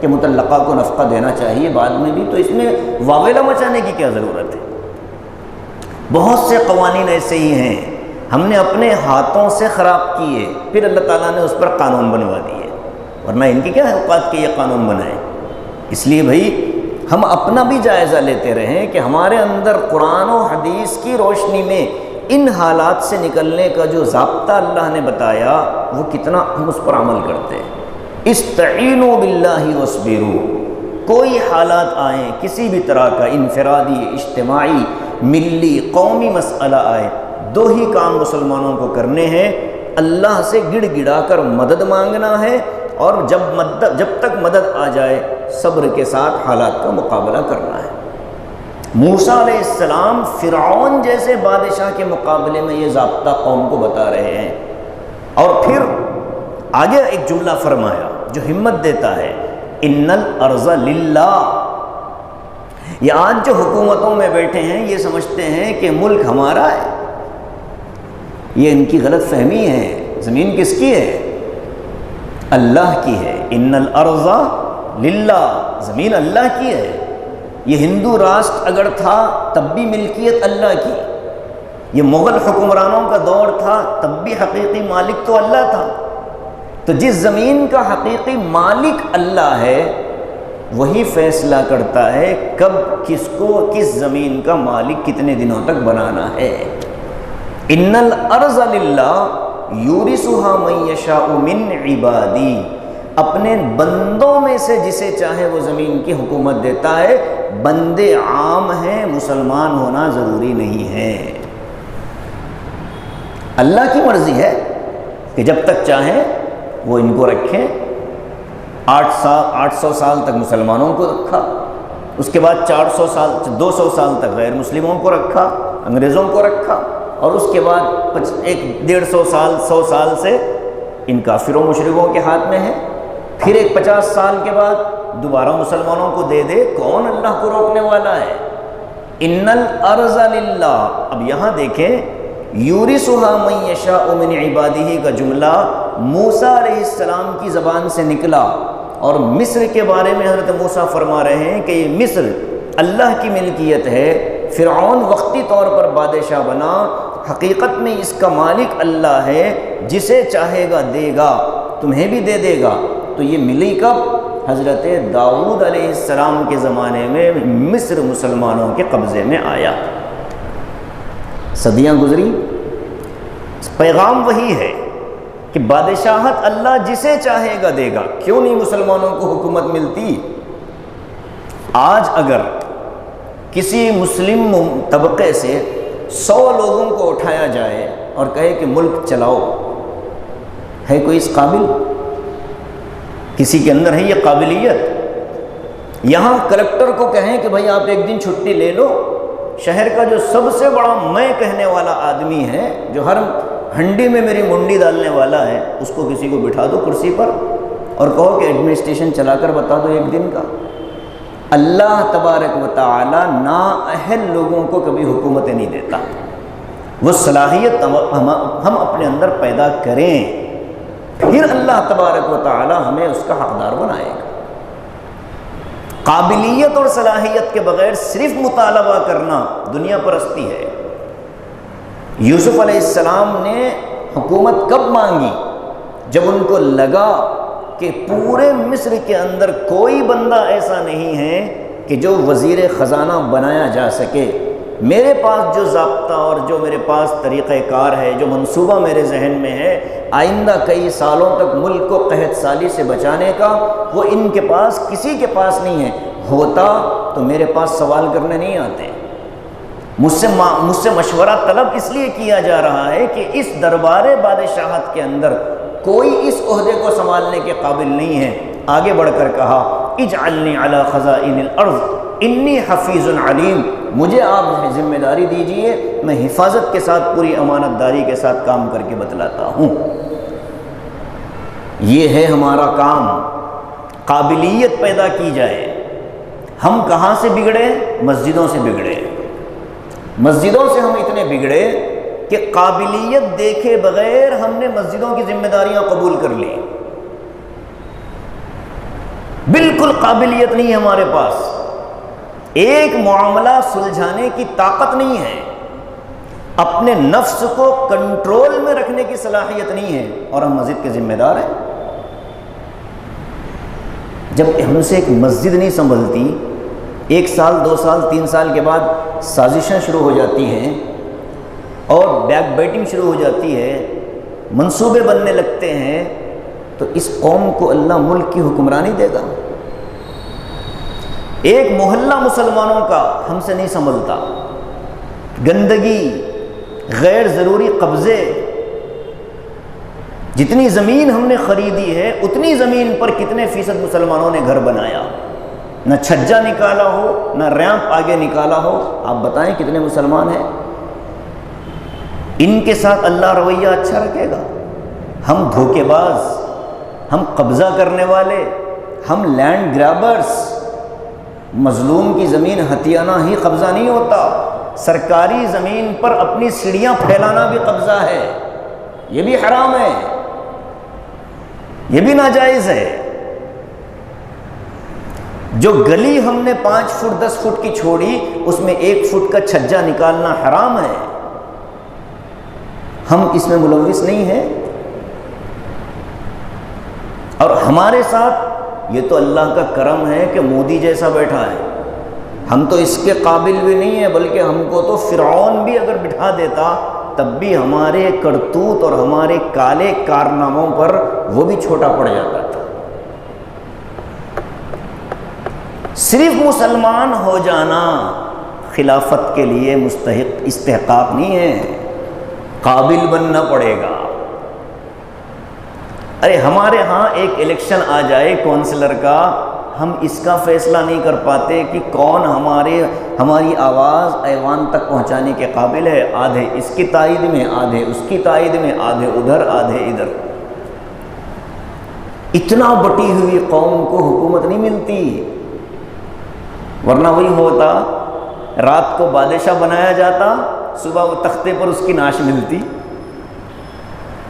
کہ مطلقہ کو نفقہ دینا چاہیے بعد میں بھی، تو اس میں واویلا مچانے کی کیا ضرورت ہے؟ بہت سے قوانین ایسے ہی ہیں ہم نے اپنے ہاتھوں سے خراب کیے، پھر اللہ تعالیٰ نے اس پر قانون بنوا دیے، ورنہ ان کی کیا اوقات کہ یہ قانون بنائے؟ اس لیے بھائی ہم اپنا بھی جائزہ لیتے رہیں کہ ہمارے اندر قرآن و حدیث کی روشنی میں ان حالات سے نکلنے کا جو ضابطہ اللہ نے بتایا وہ کتنا ہم اس پر عمل کرتے ہیں۔ استعینوا باللہ واصبروا، کوئی حالات آئیں، کسی بھی طرح کا انفرادی، اجتماعی، ملی، قومی مسئلہ آئے، 2 ہی کام مسلمانوں کو کرنے ہیں، اللہ سے گڑ گڑا کر مدد مانگنا ہے، اور جب تک مدد آ جائے صبر کے ساتھ حالات کا مقابلہ کرنا ہے۔ موسیٰ علیہ السلام فرعون جیسے بادشاہ کے مقابلے میں یہ ضابطہ قوم کو بتا رہے ہیں، اور پھر آگے ایک جملہ فرمایا جو ہمت دیتا ہے، ان الارض للہ۔ یہ آج جو حکومتوں میں بیٹھے ہیں یہ سمجھتے ہیں کہ ملک ہمارا ہے، یہ ان کی غلط فہمی ہے۔ زمین کس کی ہے؟ اللہ کی ہے۔ ان الارض للہ، زمین اللہ کی ہے۔ یہ ہندو راشٹر اگر تھا تب بھی ملکیت اللہ کی، یہ مغل حکمرانوں کا دور تھا تب بھی حقیقی مالک تو اللہ تھا۔ تو جس زمین کا حقیقی مالک اللہ ہے وہی فیصلہ کرتا ہے کب کس کو کس زمین کا مالک کتنے دنوں تک بنانا ہے۔ ان الارض للہ یورثها من یشاء من عبادی، اپنے بندوں میں سے جسے چاہے وہ زمین کی حکومت دیتا ہے۔ بندے عام ہیں، مسلمان ہونا ضروری نہیں ہے۔ اللہ کی مرضی ہے کہ جب تک چاہیں وہ ان کو رکھیں۔ 800 سال تک مسلمانوں کو رکھا، اس کے بعد 200 سال تک غیر مسلموں کو رکھا، انگریزوں کو رکھا، اور اس کے بعد 150 سال 100 سال سے ان کافروں مشرکوں کے ہاتھ میں ہے۔ پھر ایک 50 سال کے بعد دوبارہ مسلمانوں کو دے دے، کون اللہ کو روکنے والا ہے؟ ان الارض للہ. اب یہاں دیکھیں یورثھا من یشاء من عبادہ کا جملہ موسیٰ علیہ السلام کی زبان سے نکلا، اور مصر کے بارے میں حضرت موسیٰ فرما رہے ہیں کہ یہ مصر اللہ کی ملکیت ہے. فرعون وقتی طور پر بادشاہ بنا، حقیقت میں اس کا مالک اللہ ہے، جسے چاہے گا دے گا، تمہیں بھی دے دے گا. تو یہ ملی کب؟ حضرت داؤد علیہ السلام کے زمانے میں مصر مسلمانوں کے قبضے میں آیا. صدیاں گزری، پیغام وہی ہے کہ بادشاہت اللہ جسے چاہے گا دے گا. کیوں نہیں مسلمانوں کو حکومت ملتی؟ آج اگر کسی مسلم طبقے سے 100 لوگوں کو اٹھایا جائے اور کہے کہ ملک چلاؤ، ہے کوئی اس قابل؟ کسی کے اندر ہے یہ قابلیت؟ یہاں کلکٹر کو کہیں کہ بھائی آپ ایک دن چھٹی لے لو، شہر کا جو سب سے بڑا میں کہنے والا آدمی ہے، جو ہر ہنڈی میں میری منڈی ڈالنے والا ہے، اس کو کسی کو بٹھا دو کرسی پر اور کہو کہ ایڈمنسٹریشن چلا کر بتا دو ایک دن کا. اللہ تبارک و تعالی نااہل لوگوں کو کبھی حکومتیں نہیں دیتا. وہ صلاحیت ہم اپنے اندر پیدا کریں، پھر اللہ تبارک و تعالی ہمیں اس کا حقدار بنائے گا. قابلیت اور صلاحیت کے بغیر صرف مطالبہ کرنا دنیا پرستی ہے. یوسف علیہ السلام نے حکومت کب مانگی؟ جب ان کو لگا کہ پورے مصر کے اندر کوئی بندہ ایسا نہیں ہے کہ جو وزیر خزانہ بنایا جا سکے. میرے پاس جو ضابطہ اور جو میرے پاس طریقہ کار ہے، جو منصوبہ میرے ذہن میں ہے آئندہ کئی سالوں تک ملک کو قحط سالی سے بچانے کا، وہ ان کے پاس کسی کے پاس نہیں ہے. ہوتا تو میرے پاس سوال کرنے نہیں آتے. مجھ سے مشورہ طلب اس لیے کیا جا رہا ہے کہ اس دربار بادشاہت کے اندر کوئی اس عہدے کو سنبھالنے کے قابل نہیں ہے. آگے بڑھ کر کہا اجعلنی علی خزائن الارض انی حفیظ علیم. مجھے آپ ذمہ داری دیجئے، میں حفاظت کے ساتھ پوری امانت داری کے ساتھ کام کر کے بتلاتا ہوں. یہ ہے ہمارا کام، قابلیت پیدا کی جائے. ہم کہاں سے بگڑے؟ مسجدوں سے بگڑے. مسجدوں سے ہم اتنے بگڑے کہ قابلیت دیکھے بغیر ہم نے مسجدوں کی ذمہ داریاں قبول کر لی. بالکل قابلیت نہیں ہے ہمارے پاس، ایک معاملہ سلجھانے کی طاقت نہیں ہے، اپنے نفس کو کنٹرول میں رکھنے کی صلاحیت نہیں ہے، اور ہم مسجد کے ذمہ دار ہیں. جب ہم سے ایک مسجد نہیں سنبھلتی، 1 سال 2 سال 3 سال کے بعد سازشیں شروع ہو جاتی ہیں اور بیک بیٹنگ شروع ہو جاتی ہے، منصوبے بننے لگتے ہیں، تو اس قوم کو اللہ ملک کی حکمرانی دے گا؟ ایک محلہ مسلمانوں کا ہم سے نہیں سنبھلتا. گندگی، غیر ضروری قبضے، جتنی زمین ہم نے خریدی ہے اتنی زمین پر کتنے فیصد مسلمانوں نے گھر بنایا؟ نہ چھجا نکالا ہو، نہ ریمپ آگے نکالا ہو. آپ بتائیں کتنے مسلمان ہیں؟ ان کے ساتھ اللہ رویہ اچھا رکھے گا؟ ہم دھوکے باز، ہم قبضہ کرنے والے، ہم لینڈ گرابرز. مظلوم کی زمین ہتھیانا ہی قبضہ نہیں ہوتا، سرکاری زمین پر اپنی سیڑھیاں پھیلانا بھی قبضہ ہے. یہ بھی حرام ہے، یہ بھی ناجائز ہے. جو گلی ہم نے 5 فٹ 10 فٹ کی چھوڑی، اس میں 1 فٹ کا چھجا نکالنا حرام ہے. ہم اس میں ملوث نہیں ہیں. اور ہمارے ساتھ یہ تو اللہ کا کرم ہے کہ مودی جیسا بیٹھا ہے. ہم تو اس کے قابل بھی نہیں ہیں، بلکہ ہم کو تو فرعون بھی اگر بٹھا دیتا تب بھی ہمارے کرتوت اور ہمارے کالے کارناموں پر وہ بھی چھوٹا پڑ جاتا تھا. صرف مسلمان ہو جانا خلافت کے لیے مستحق استحقاق نہیں ہے، قابل بننا پڑے گا. ارے ہمارے ہاں ایک الیکشن آ جائے کونسلر کا، ہم اس کا فیصلہ نہیں کر پاتے کہ کون ہماری آواز ایوان تک پہنچانے کے قابل ہے. آدھے اس کی تائید میں، آدھے اس کی تائید میں، آدھے ادھر آدھے ادھر. اتنا بٹی ہوئی قوم کو حکومت نہیں ملتی، ورنہ وہی ہوتا رات کو بادشاہ بنایا جاتا، صبح وہ تختے پر اس کی نعش ملتی۔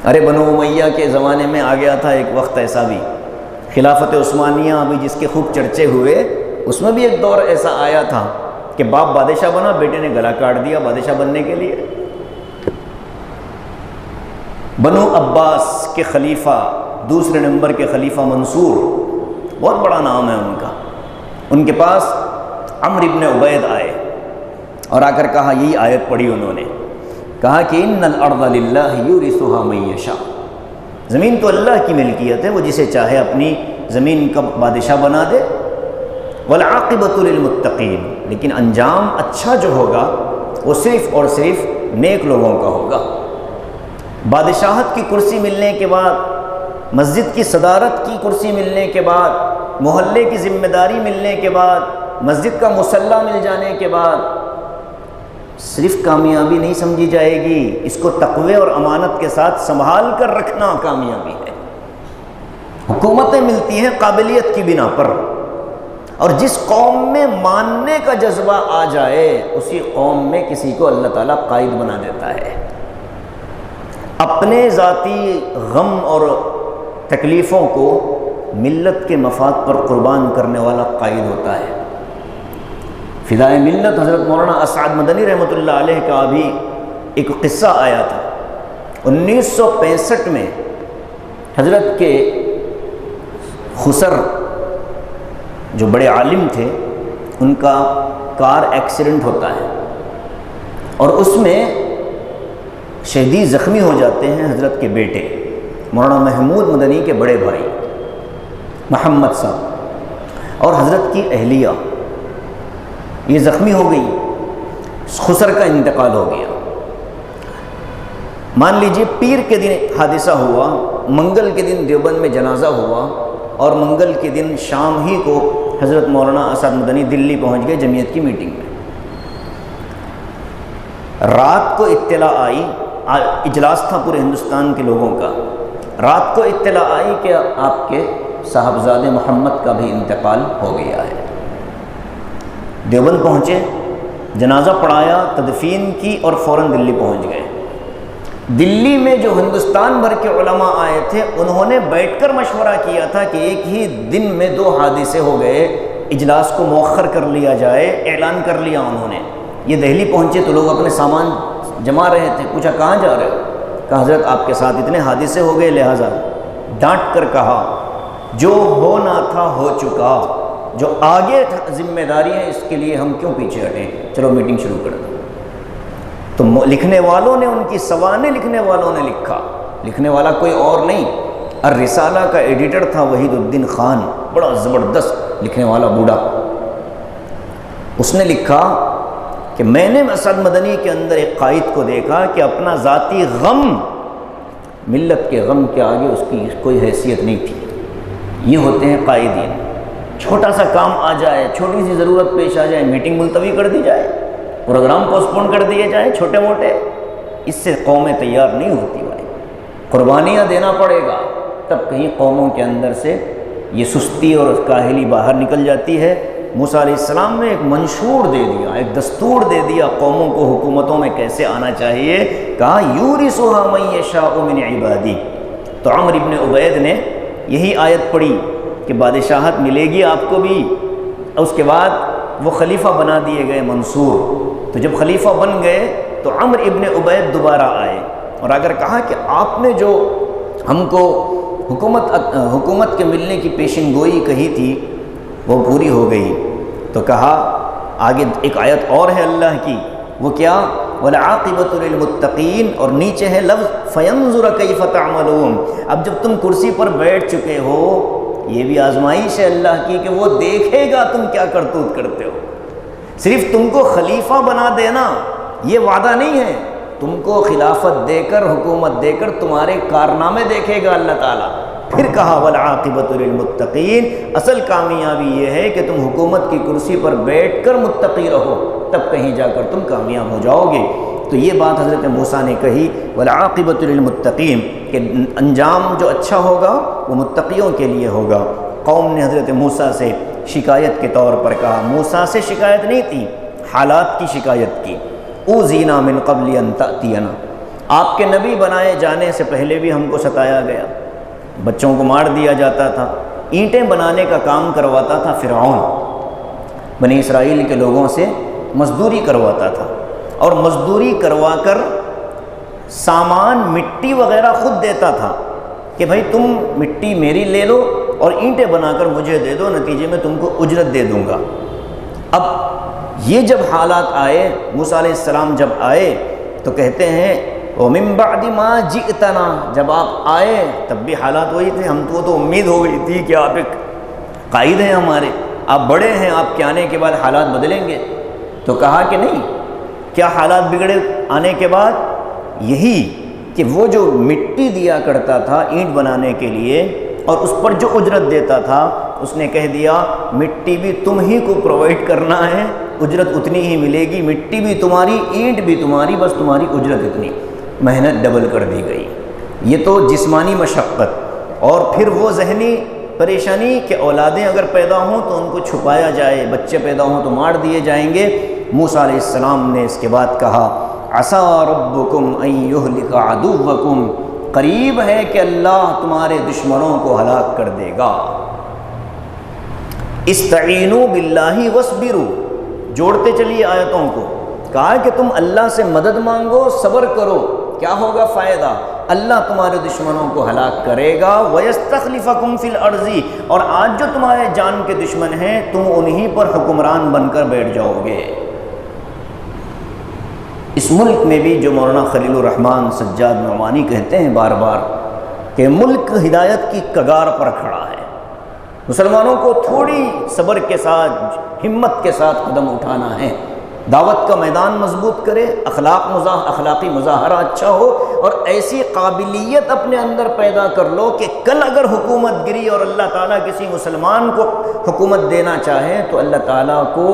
ارے بنو امیہ کے زمانے میں آ گیا تھا ایک وقت ایسا بھی، خلافت عثمانیہ ابھی جس کے خوب چرچے ہوئے، اس میں بھی ایک دور ایسا آیا تھا کہ باپ بادشاہ بنا، بیٹے نے گلا کاٹ دیا بادشاہ بننے کے لیے۔ بنو عباس کے خلیفہ، دوسرے نمبر کے خلیفہ منصور، بہت بڑا نام ہے ان کا، ان کے پاس عمرو ابن عبید آئے اور آ کر کہا، یہی آیت پڑھی انہوں نے، کہا کہ ان الارض للہ یورثها من یشاء، زمین تو اللہ کی ملکیت ہے، وہ جسے چاہے اپنی زمین کا بادشاہ بنا دے، والعاقبۃ للمتقین، لیکن انجام اچھا جو ہوگا وہ صرف اور صرف نیک لوگوں کا ہوگا۔ بادشاہت کی کرسی ملنے کے بعد، مسجد کی صدارت کی کرسی ملنے کے بعد، محلے کی ذمہ داری ملنے کے بعد، مسجد کا مصلی مل جانے کے بعد صرف کامیابی نہیں سمجھی جائے گی، اس کو تقوی اور امانت کے ساتھ سنبھال کر رکھنا کامیابی ہے۔ حکومتیں ملتی ہیں قابلیت کی بنا پر، اور جس قوم میں ماننے کا جذبہ آ جائے اسی قوم میں کسی کو اللہ تعالیٰ قائد بنا دیتا ہے۔ اپنے ذاتی غم اور تکلیفوں کو ملت کے مفاد پر قربان کرنے والا قائد ہوتا ہے۔ فدائے ملت حضرت مولانا اسعد مدنی رحمۃ اللہ علیہ کا بھی ایک قصہ آیا تھا۔ 1965 میں حضرت کے خسر جو بڑے عالم تھے، ان کا کار ایکسیڈنٹ ہوتا ہے اور اس میں شدید زخمی ہو جاتے ہیں حضرت کے بیٹے مولانا محمود مدنی کے بڑے بھائی محمد صاحب اور حضرت کی اہلیہ، یہ زخمی ہو گئی، خسر کا انتقال ہو گیا۔ مان لیجئے پیر کے دن حادثہ ہوا، منگل کے دن دیوبند میں جنازہ ہوا، اور منگل کے دن شام ہی کو حضرت مولانا اسعد مدنی دلی پہنچ گئے جمعیت کی میٹنگ میں۔ رات کو اطلاع آئی، اجلاس تھا پورے ہندوستان کے لوگوں کا، رات کو اطلاع آئی کہ آپ کے صاحبزادے محمد کا بھی انتقال ہو گیا ہے۔ دیوبند پہنچے، جنازہ پڑھایا، تدفین کی اور فوراً دلی پہنچ گئے۔ دلی میں جو ہندوستان بھر کے علماء آئے تھے، انہوں نے بیٹھ کر مشورہ کیا تھا کہ ایک ہی دن میں 2 حادثے ہو گئے، اجلاس کو مؤخر کر لیا جائے۔ اعلان کر لیا انہوں نے۔ یہ دہلی پہنچے تو لوگ اپنے سامان جما رہے تھے، پوچھا کہاں جا رہے ہو؟ کہا حضرت آپ کے ساتھ اتنے حادثے ہو گئے، لہٰذا ڈانٹ کر کہا جو ہونا تھا ہو چکا، جو آگے ذمہ داری ہے اس کے لیے ہم کیوں پیچھے ہٹیں، چلو میٹنگ شروع کر دیں۔ تو لکھنے والوں نے، ان کی سوانح لکھنے والوں نے لکھا، لکھنے والا کوئی اور نہیں، الرسالہ کا ایڈیٹر تھا وحید الدین خان، بڑا زبردست لکھنے والا بوڑھا۔ اس نے لکھا کہ میں نے اسعد مدنی کے اندر ایک قائد کو دیکھا کہ اپنا ذاتی غم ملت کے غم کے آگے اس کی کوئی حیثیت نہیں تھی۔ یہ ہوتے ہیں قائدین۔ چھوٹا سا کام آ جائے، چھوٹی سی ضرورت پیش آ جائے، میٹنگ ملتوی کر دی جائے، پروگرام پوسٹپون کر دیے جائیں چھوٹے موٹے، اس سے قومیں تیار نہیں ہوتی بھائی۔ قربانیاں دینا پڑے گا، تب کہیں قوموں کے اندر سے یہ سستی اور کاہلی باہر نکل جاتی ہے۔ موسیٰ علیہ السلام نے ایک منشور دے دیا، ایک دستور دے دیا قوموں کو حکومتوں میں کیسے آنا چاہیے۔ کہا یورثها من یشاء من عبادی۔ تو عمرو ابن عبید نے یہی آیت پڑھی کہ بادشاہت ملے گی آپ کو بھی، اور اس کے بعد وہ خلیفہ بنا دیے گئے منصور۔ تو جب خلیفہ بن گئے تو عمرو ابن عبید دوبارہ آئے اور اگر کہا کہ آپ نے جو ہم کو حکومت کے ملنے کی پیشن گوئی کہی تھی وہ پوری ہو گئی۔ تو کہا آگے ایک آیت اور ہے اللہ کی، وہ کیا؟ وَالْعَاقِبَةُ لِلْمُتَّقِينَ، اور نیچے ہے لفظ فَيَنْظُرَ كَيْفَ تَعْمَلُونَ۔ اب جب تم کرسی پر بیٹھ چکے ہو، یہ بھی آزمائش ہے اللہ کی کہ وہ دیکھے گا تم کیا کرتوت کرتے ہو۔ صرف تم کو خلیفہ بنا دینا یہ وعدہ نہیں ہے، تم کو خلافت دے کر، حکومت دے کر تمہارے کارنامے دیکھے گا اللہ تعالیٰ۔ پھر کہا وَالْعَاقِبَةُ لِلْمُتَّقِينَ، اصل کامیابی یہ ہے کہ تم حکومت کی کرسی پر بیٹھ کر متقی رہو، تب کہیں جا کر تم کامیاب ہو جاؤ گے۔ تو یہ بات حضرت موسیٰ نے کہی وَالْعَاقِبَةُ لِلْمُتَّقِينَ، کہ انجام جو اچھا ہوگا وہ متقیوں کے لیے ہوگا۔ قوم نے حضرت موسیٰ سے شکایت کے طور پر کہا، موسیٰ سے شکایت نہیں تھی، حالات کی شکایت کی۔ اوذینا من قبل ان تأتینا، آپ کے نبی بنائے جانے سے پہلے بھی ہم کو ستایا گیا، بچوں کو مار دیا جاتا تھا، اینٹیں بنانے کا کام کرواتا تھا فرعون، بنی اسرائیل کے لوگوں سے مزدوری کرواتا تھا، اور مزدوری کروا کر سامان مٹی وغیرہ خود دیتا تھا کہ بھائی تم مٹی میری لے لو اور اینٹیں بنا کر مجھے دے دو، نتیجے میں تم کو اجرت دے دوں گا۔ اب یہ جب حالات آئے، موسیٰ علیہ السلام جب آئے تو کہتے ہیں وَمِن بَعْدِ مَا جِئْتَنَا، جب آپ آئے تب بھی حالات وہی تھے، ہم کو تو امید ہو گئی تھی کہ آپ ایک قائد ہیں ہمارے، آپ بڑے ہیں، آپ کے آنے کے بعد حالات بدلیں گے۔ تو کہا کہ نہیں، کیا حالات بگڑے آنے کے بعد؟ یہی کہ وہ جو مٹی دیا کرتا تھا اینٹ بنانے کے لیے اور اس پر جو اجرت دیتا تھا، اس نے کہہ دیا مٹی بھی تم ہی کو پرووائڈ کرنا ہے، اجرت اتنی ہی ملے گی، مٹی بھی تمہاری، اینٹ بھی تمہاری، بس تمہاری اجرت اتنی، محنت ڈبل کر دی گئی۔ یہ تو جسمانی مشقت، اور پھر وہ ذہنی پریشانی کہ اولادیں اگر پیدا ہوں تو ان کو چھپایا جائے، بچے پیدا ہوں تو مار دیے جائیں گے۔ موسیٰ علیہ السلام نے اس کے بعد کہا عسیٰ ربکم ان یہلک عدوکم، قریب ہے کہ اللہ تمہارے دشمنوں کو ہلاک کر دے گا۔ استعینوا باللہ واصبروا، جوڑتے چلیے آیتوں کو، کہا کہ تم اللہ سے مدد مانگو، صبر کرو، کیا ہوگا فائدہ؟ اللہ تمہارے دشمنوں کو ہلاک کرے گا۔ وَيَسْتَخْلِفَكُمْ فِي الْأَرْضِ، اور آج جو تمہارے جان کے دشمن ہیں تم انہی پر حکمران بن کر بیٹھ جاؤ گے۔ اس ملک میں بھی جو مولانا خلیل الرحمن سجاد نعمانی کہتے ہیں بار بار کہ ملک ہدایت کی کگار پر کھڑا ہے، مسلمانوں کو تھوڑی صبر کے ساتھ، ہمت کے ساتھ قدم اٹھانا ہے، دعوت کا میدان مضبوط کرے، اخلاقی مظاہرہ اچھا ہو، اور ایسی قابلیت اپنے اندر پیدا کر لو کہ کل اگر حکومت گری اور اللہ تعالیٰ کسی مسلمان کو حکومت دینا چاہے تو اللہ تعالیٰ کو،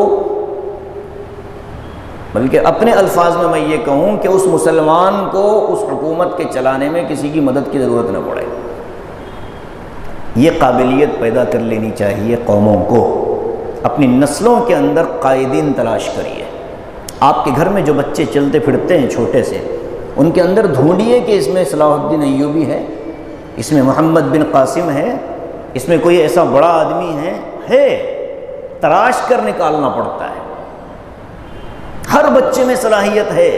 بلکہ اپنے الفاظ میں میں یہ کہوں کہ اس مسلمان کو اس حکومت کے چلانے میں کسی کی مدد کی ضرورت نہ پڑے۔ یہ قابلیت پیدا کر لینی چاہیے قوموں کو، اپنی نسلوں کے اندر قائدین تلاش کریے۔ آپ کے گھر میں جو بچے چلتے پھرتے ہیں چھوٹے سے، ان کے اندر ڈھونڈیے کہ اس میں صلاح الدین ایوبی ہے، اس میں محمد بن قاسم ہے، اس میں کوئی ایسا بڑا آدمی ہے، تلاش کر نکالنا پڑتا ہے۔ ہر بچے میں صلاحیت ہے۔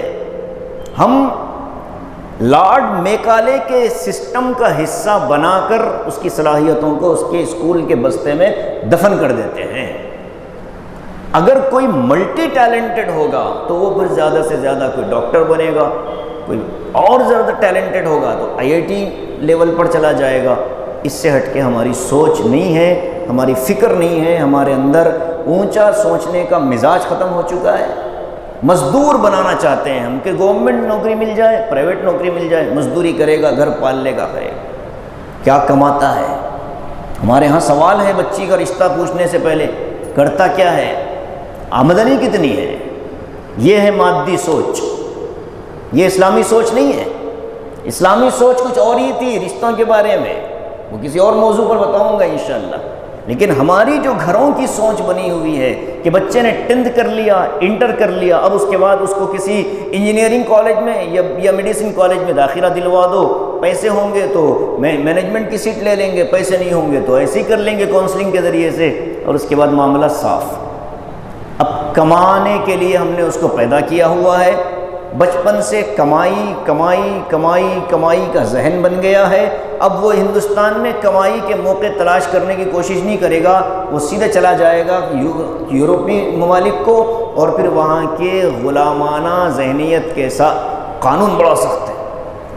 ہم لارڈ میکالے کے سسٹم کا حصہ بنا کر اس کی صلاحیتوں کو اس کے اسکول کے بستے میں دفن کر دیتے ہیں۔ اگر کوئی ملٹی ٹیلنٹڈ ہوگا تو وہ پھر زیادہ سے زیادہ کوئی ڈاکٹر بنے گا، کوئی اور زیادہ ٹیلنٹڈ ہوگا تو IIT لیول پر چلا جائے گا۔ اس سے ہٹ کے ہماری سوچ نہیں ہے، ہماری فکر نہیں ہے، ہمارے اندر اونچا سوچنے کا مزاج ختم ہو چکا ہے۔ مزدور بنانا چاہتے ہیں ہم کہ گورنمنٹ نوکری مل جائے، پرائیویٹ نوکری مل جائے، مزدوری کرے گا، گھر پال لے گا، کرے گا، کیا کماتا ہے؟ ہمارے ہاں سوال ہے بچی کا رشتہ پوچھنے سے پہلے، کرتا کیا ہے، آمدنی کتنی ہے؟ یہ ہے مادی سوچ، یہ اسلامی سوچ نہیں ہے۔ اسلامی سوچ کچھ اور ہی تھی رشتوں کے بارے میں، وہ کسی اور موضوع پر بتاؤں گا انشاءاللہ۔ لیکن ہماری جو گھروں کی سوچ بنی ہوئی ہے کہ بچے نے 10th کر لیا، انٹر کر لیا، اب اس کے بعد اس کو کسی انجینئرنگ کالج میں یا میڈیسن کالج میں داخلہ دلوا دو، پیسے ہوں گے تو مینجمنٹ کی سیٹ لے لیں گے، پیسے نہیں ہوں گے تو ایسے ہی کر لیں گے کاؤنسلنگ کے ذریعے سے، اور اس کے بعد معاملہ صاف۔ اب کمانے کے لیے ہم نے اس کو پیدا کیا ہوا ہے، بچپن سے کمائی کمائی کمائی کمائی کا ذہن بن گیا ہے۔ اب وہ ہندوستان میں کمائی کے موقع تلاش کرنے کی کوشش نہیں کرے گا، وہ سیدھے چلا جائے گا یورپی ممالک کو، اور پھر وہاں کے غلامانہ ذہنیت کے ساتھ قانون بڑا سخت ہے،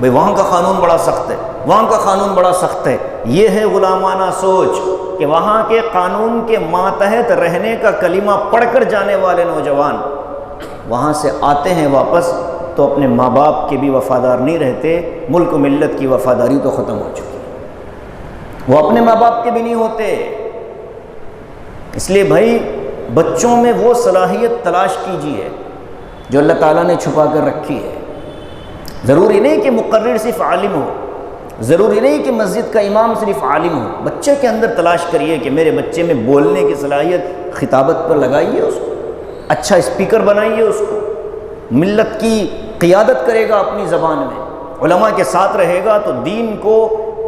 بھئی وہاں کا قانون بڑا سخت ہے، وہاں کا قانون بڑا سخت ہے۔ یہ ہے غلامانہ سوچ کہ وہاں کے قانون کے ماتحت رہنے کا کلمہ پڑھ کر جانے والے نوجوان وہاں سے آتے ہیں واپس تو اپنے ماں باپ کے بھی وفادار نہیں رہتے، ملک و ملت کی وفاداری تو ختم ہو چکی ہے، وہ اپنے ماں باپ کے بھی نہیں ہوتے۔ اس لیے بھائی بچوں میں وہ صلاحیت تلاش کیجیے جو اللہ تعالیٰ نے چھپا کر رکھی ہے۔ ضروری نہیں کہ مقرر صرف عالم ہو، ضروری نہیں کہ مسجد کا امام صرف عالم ہو، بچے کے اندر تلاش کریے کہ میرے بچے میں بولنے کی صلاحیت، خطابت پر لگائیے اس کو، اچھا اسپیکر بنائیے اس کو، ملت کی قیادت کرے گا اپنی زبان میں، علماء کے ساتھ رہے گا تو دین کو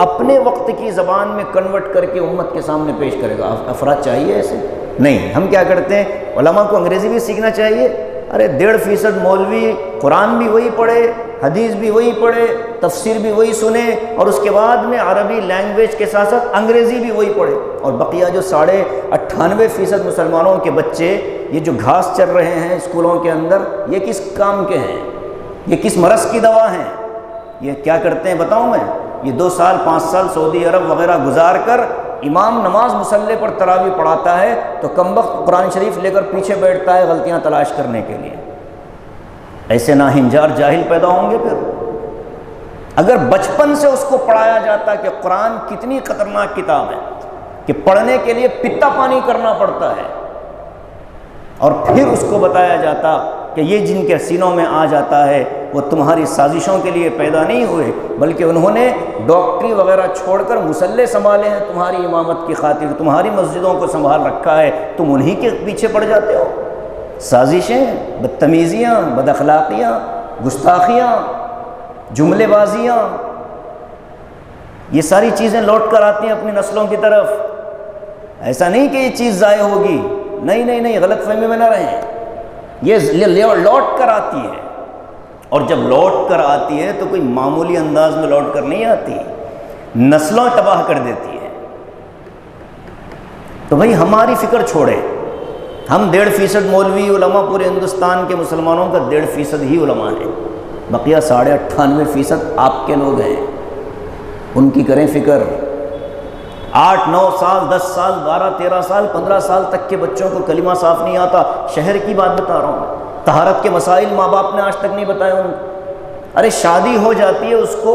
اپنے وقت کی زبان میں کنورٹ کر کے امت کے سامنے پیش کرے گا۔ افراد چاہیے ایسے؟ نہیں، ہم کیا کرتے ہیں، علماء کو انگریزی بھی سیکھنا چاہیے، ارے 1.5% مولوی قرآن بھی وہی پڑھے، حدیث بھی وہی پڑھے، تفسیر بھی وہی سنے، اور اس کے بعد میں عربی لینگویج کے ساتھ ساتھ انگریزی بھی وہی پڑھے، اور بقیہ جو 98.5% مسلمانوں کے بچے یہ جو گھاس چر رہے ہیں اسکولوں کے اندر، یہ کس کام کے ہیں؟ یہ کس مرض کی دوا ہیں؟ یہ کیا کرتے ہیں بتاؤں میں؟ یہ 2 سال 5 سال سعودی عرب وغیرہ گزار کر امام نماز مصلی پر تراویح پڑھاتا ہے تو کم وقت قرآن شریف لے کر پیچھے بیٹھتا ہے غلطیاں تلاش کرنے کے لیے۔ ایسے ناہنجار جاہل پیدا ہوں گے۔ پھر اگر بچپن سے اس کو پڑھایا جاتا کہ قرآن کتنی خطرناک کتاب ہے کہ پڑھنے کے لیے پتا پانی کرنا پڑتا ہے، اور پھر اس کو بتایا جاتا کہ یہ جن کے سینوں میں آ جاتا ہے وہ تمہاری سازشوں کے لیے پیدا نہیں ہوئے، بلکہ انہوں نے ڈاکٹری وغیرہ چھوڑ کر مصلے سنبھالے ہیں تمہاری امامت کی خاطر، تمہاری مسجدوں کو سنبھال رکھا ہے، تم انہی کے پیچھے پڑ جاتے ہو۔ سازشیں، بدتمیزیاں، بد اخلاقیاں، گستاخیاں، جملے بازیاں، یہ ساری چیزیں لوٹ کر آتی ہیں اپنی نسلوں کی طرف۔ ایسا نہیں کہ یہ چیز ضائع ہوگی، نہیں، غلط فہمی میں نہ رہیں، یہ لوٹ کر آتی ہے، اور جب لوٹ کر آتی ہے تو کوئی معمولی انداز میں لوٹ کر نہیں آتی، نسلوں تباہ کر دیتی ہے۔ تو بھائی ہماری فکر چھوڑے، ہم 1.5% مولوی علماء پورے ہندوستان کے مسلمانوں کا 1.5% ہی علماء ہیں، بقیہ 98.5% آپ کے لوگ ہیں، ان کی کریں فکر۔ 8 9 سال 10 سال 12 13 سال 15 سال تک کے بچوں کو کلمہ صاف نہیں آتا، شہر کی بات بتا رہا ہوں، طہارت کے مسائل ماں باپ نے آج تک نہیں بتائے ان کو۔ ارے شادی ہو جاتی ہے اس کو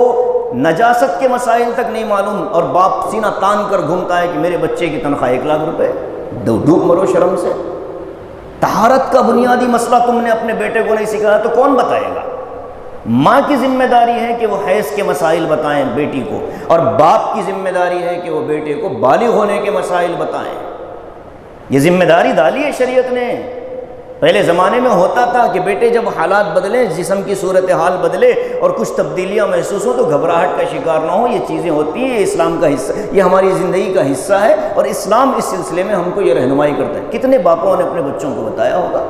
نجاست کے مسائل تک نہیں معلوم، اور باپ سینہ تان کر گھومتا ہے کہ میرے بچے کی تنخواہ 1 لاکھ روپے، ڈوب مرو شرم سے۔ طہارت کا بنیادی مسئلہ تم نے اپنے بیٹے کو نہیں سکھایا تو کون بتائے گا؟ ماں کی ذمہ داری ہے کہ وہ حیض کے مسائل بتائیں بیٹی کو، اور باپ کی ذمہ داری ہے کہ وہ بیٹے کو بالغ ہونے کے مسائل بتائیں۔ یہ ذمہ داری ڈالی ہے شریعت نے۔ پہلے زمانے میں ہوتا تھا کہ بیٹے جب حالات بدلیں، جسم کی صورتحال بدلے اور کچھ تبدیلیاں محسوس ہوں تو گھبراہٹ کا شکار نہ ہو، یہ چیزیں ہوتی ہیں، یہ اسلام کا حصہ، یہ ہماری زندگی کا حصہ ہے، اور اسلام اس سلسلے میں ہم کو یہ رہنمائی کرتا ہے۔ کتنے باپوں نے اپنے بچوں کو بتایا ہوگا؟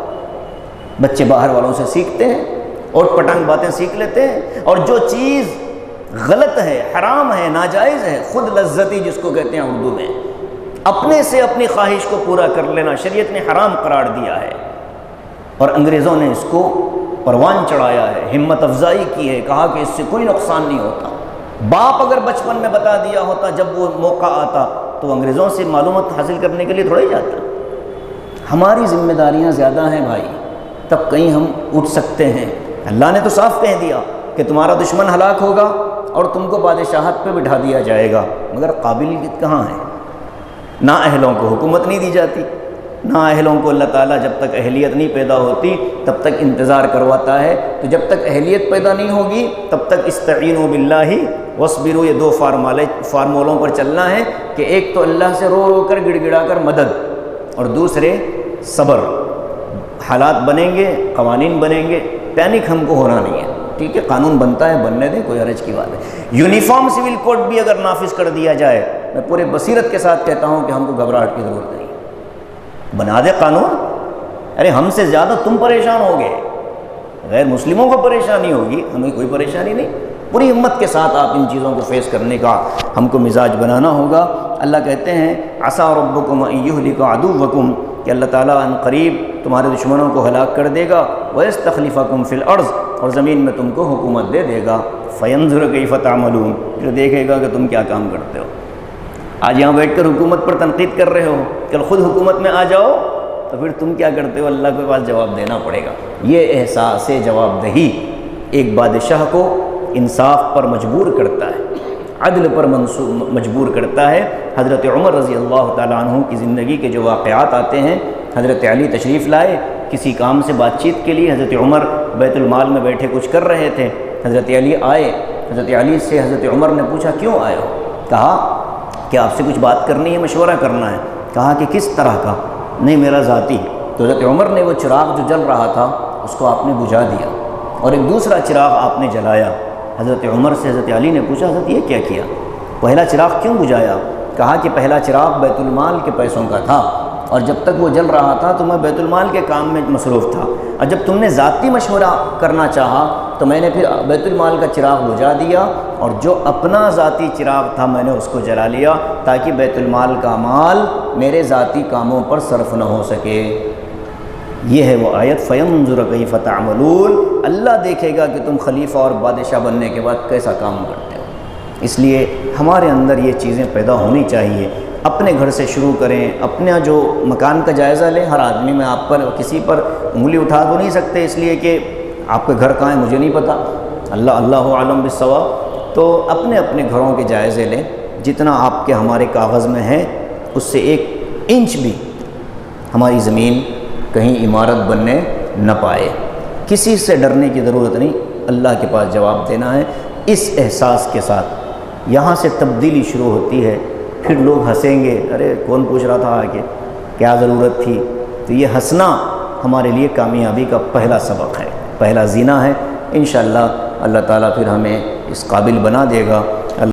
بچے باہر والوں سے سیکھتے ہیں، اور پٹانگ باتیں سیکھ لیتے ہیں، اور جو چیز غلط ہے، حرام ہے، ناجائز ہے، خود لذتی جس کو کہتے ہیں اردو میں، اپنے سے اپنی خواہش کو پورا کر لینا شریعت نے حرام قرار دیا ہے، اور انگریزوں نے اس کو پروان چڑھایا ہے، ہمت افزائی کی ہے، کہا کہ اس سے کوئی نقصان نہیں ہوتا۔ باپ اگر بچپن میں بتا دیا ہوتا جب وہ موقع آتا تو انگریزوں سے معلومات حاصل کرنے کے لیے تھوڑا ہی جاتا۔ ہماری ذمہ داریاں زیادہ ہیں بھائی، تب کہیں ہم اٹھ سکتے ہیں۔ اللہ نے تو صاف کہہ دیا کہ تمہارا دشمن ہلاک ہوگا اور تم کو بادشاہت پہ بٹھا دیا جائے گا، مگر قابلیت کہاں ہے؟ نہ اہلوں کو حکومت نہیں دی جاتی، نہ اہلوں کو اللہ تعالیٰ جب تک اہلیت نہیں پیدا ہوتی تب تک انتظار کرواتا ہے۔ تو جب تک اہلیت پیدا نہیں ہوگی تب تک استعینوا باللہ واصبروا، یہ 2 فارمولوں پر چلنا ہے کہ ایک تو اللہ سے رو رو کر گڑ گڑا کر مدد، اور دوسرے صبر۔ حالات بنیں گے، قوانین بنیں گے، پینک ہم کو ہونا نہیں ہے، ٹھیک ہے، قانون بنتا ہے، بننے دیں، کوئی حرج کی بات ہے۔ یونیفارم سول کوڈ بھی اگر نافذ کر دیا جائے، میں پورے بصیرت کے ساتھ کہتا ہوں کہ ہم کو گھبراہٹ کی ضرورت نہیں، بنا دے قانون۔ ارے ہم سے زیادہ تم پریشان ہوگے، غیر مسلموں کو پریشانی ہوگی، ہمیں کوئی پریشانی نہیں۔ پوری ہمت کے ساتھ آپ ان چیزوں کو فیس کرنے کا ہم کو مزاج بنانا ہوگا۔ اللہ کہتے ہیں عسیٰ ربکم ان یہلک عدوکم، کہ اللہ تعالیٰ ان قریب تمہارے دشمنوں کو ہلاک کر دے گا، ویستخلفکم فی الارض، اور زمین میں تم کو حکومت دے دے گا، فینظر کیف تعملون، جو دیکھے گا کہ تم کیا کام کرتے ہو۔ آج یہاں بیٹھ کر حکومت پر تنقید کر رہے ہو، کل خود حکومت میں آ جاؤ تو پھر تم کیا کرتے ہو، اللہ کے پاس جواب دینا پڑے گا۔ یہ احساس جواب دہی ایک بادشاہ کو انصاف پر مجبور کرتا ہے، عدل پر مجبور کرتا ہے۔ حضرت عمر رضی اللہ تعالیٰ عنہ کی زندگی کے جو واقعات آتے ہیں، حضرت علی تشریف لائے کسی کام سے بات چیت کے لیے، حضرت عمر بیت المال میں بیٹھے کچھ کر رہے تھے، حضرت علی آئے، حضرت علی سے حضرت عمر نے پوچھا کیوں آئے ہو؟ کہا کہ آپ سے کچھ بات کرنی ہے، مشورہ کرنا ہے۔ کہا کہ کس طرح کا؟ نہیں میرا ذاتی، تو حضرت عمر نے وہ چراغ جو جل رہا تھا اس کو آپ نے بجھا دیا اور ایک دوسرا چراغ آپ نے جلایا۔ حضرت عمر سے حضرت علی نے پوچھا حضرت یہ کیا کیا، پہلا چراغ کیوں بجھایا؟ کہا کہ پہلا چراغ بیت المال کے پیسوں کا تھا اور جب تک وہ جل رہا تھا تو میں بیت المال کے کام میں مصروف تھا، اور جب تم نے ذاتی مشورہ کرنا چاہا تو میں نے پھر بیت المال کا چراغ بجھا دیا اور جو اپنا ذاتی چراغ تھا میں نے اس کو جلا لیا تاکہ بیت المال کا مال میرے ذاتی کاموں پر صرف نہ ہو سکے۔ یہ ہے وہ آیت فَيَنظُرَ كَيْفَ تَعْمَلُونَ، اللہ دیکھے گا کہ تم خلیفہ اور بادشاہ بننے کے بعد کیسا کام کرتے ہو۔ اس لیے ہمارے اندر یہ چیزیں پیدا ہونی چاہیے، اپنے گھر سے شروع کریں، اپنا جو مکان کا جائزہ لیں۔ ہر آدمی میں آپ پر کسی پر انگلی اٹھا تو نہیں سکتے اس لیے کہ آپ کے گھر کہاں ہے مجھے نہیں پتہ، اللہ عالم بالصواب۔ تو اپنے اپنے گھروں کے جائزے لیں، جتنا آپ کے ہمارے کاغذ میں ہے اس سے 1 انچ بھی ہماری زمین کہیں عمارت بننے نہ پائے۔ کسی سے ڈرنے کی ضرورت نہیں، اللہ کے پاس جواب دینا ہے اس احساس کے ساتھ۔ یہاں سے تبدیلی شروع ہوتی ہے، پھر لوگ ہنسیں گے، ارے کون پوچھ رہا تھا کہ کیا ضرورت تھی۔ تو یہ ہنسنا ہمارے لیے کامیابی کا پہلا سبق ہے، پہلا زینہ ہے۔ انشاءاللہ اللہ تعالیٰ پھر ہمیں اس قابل بنا دے گا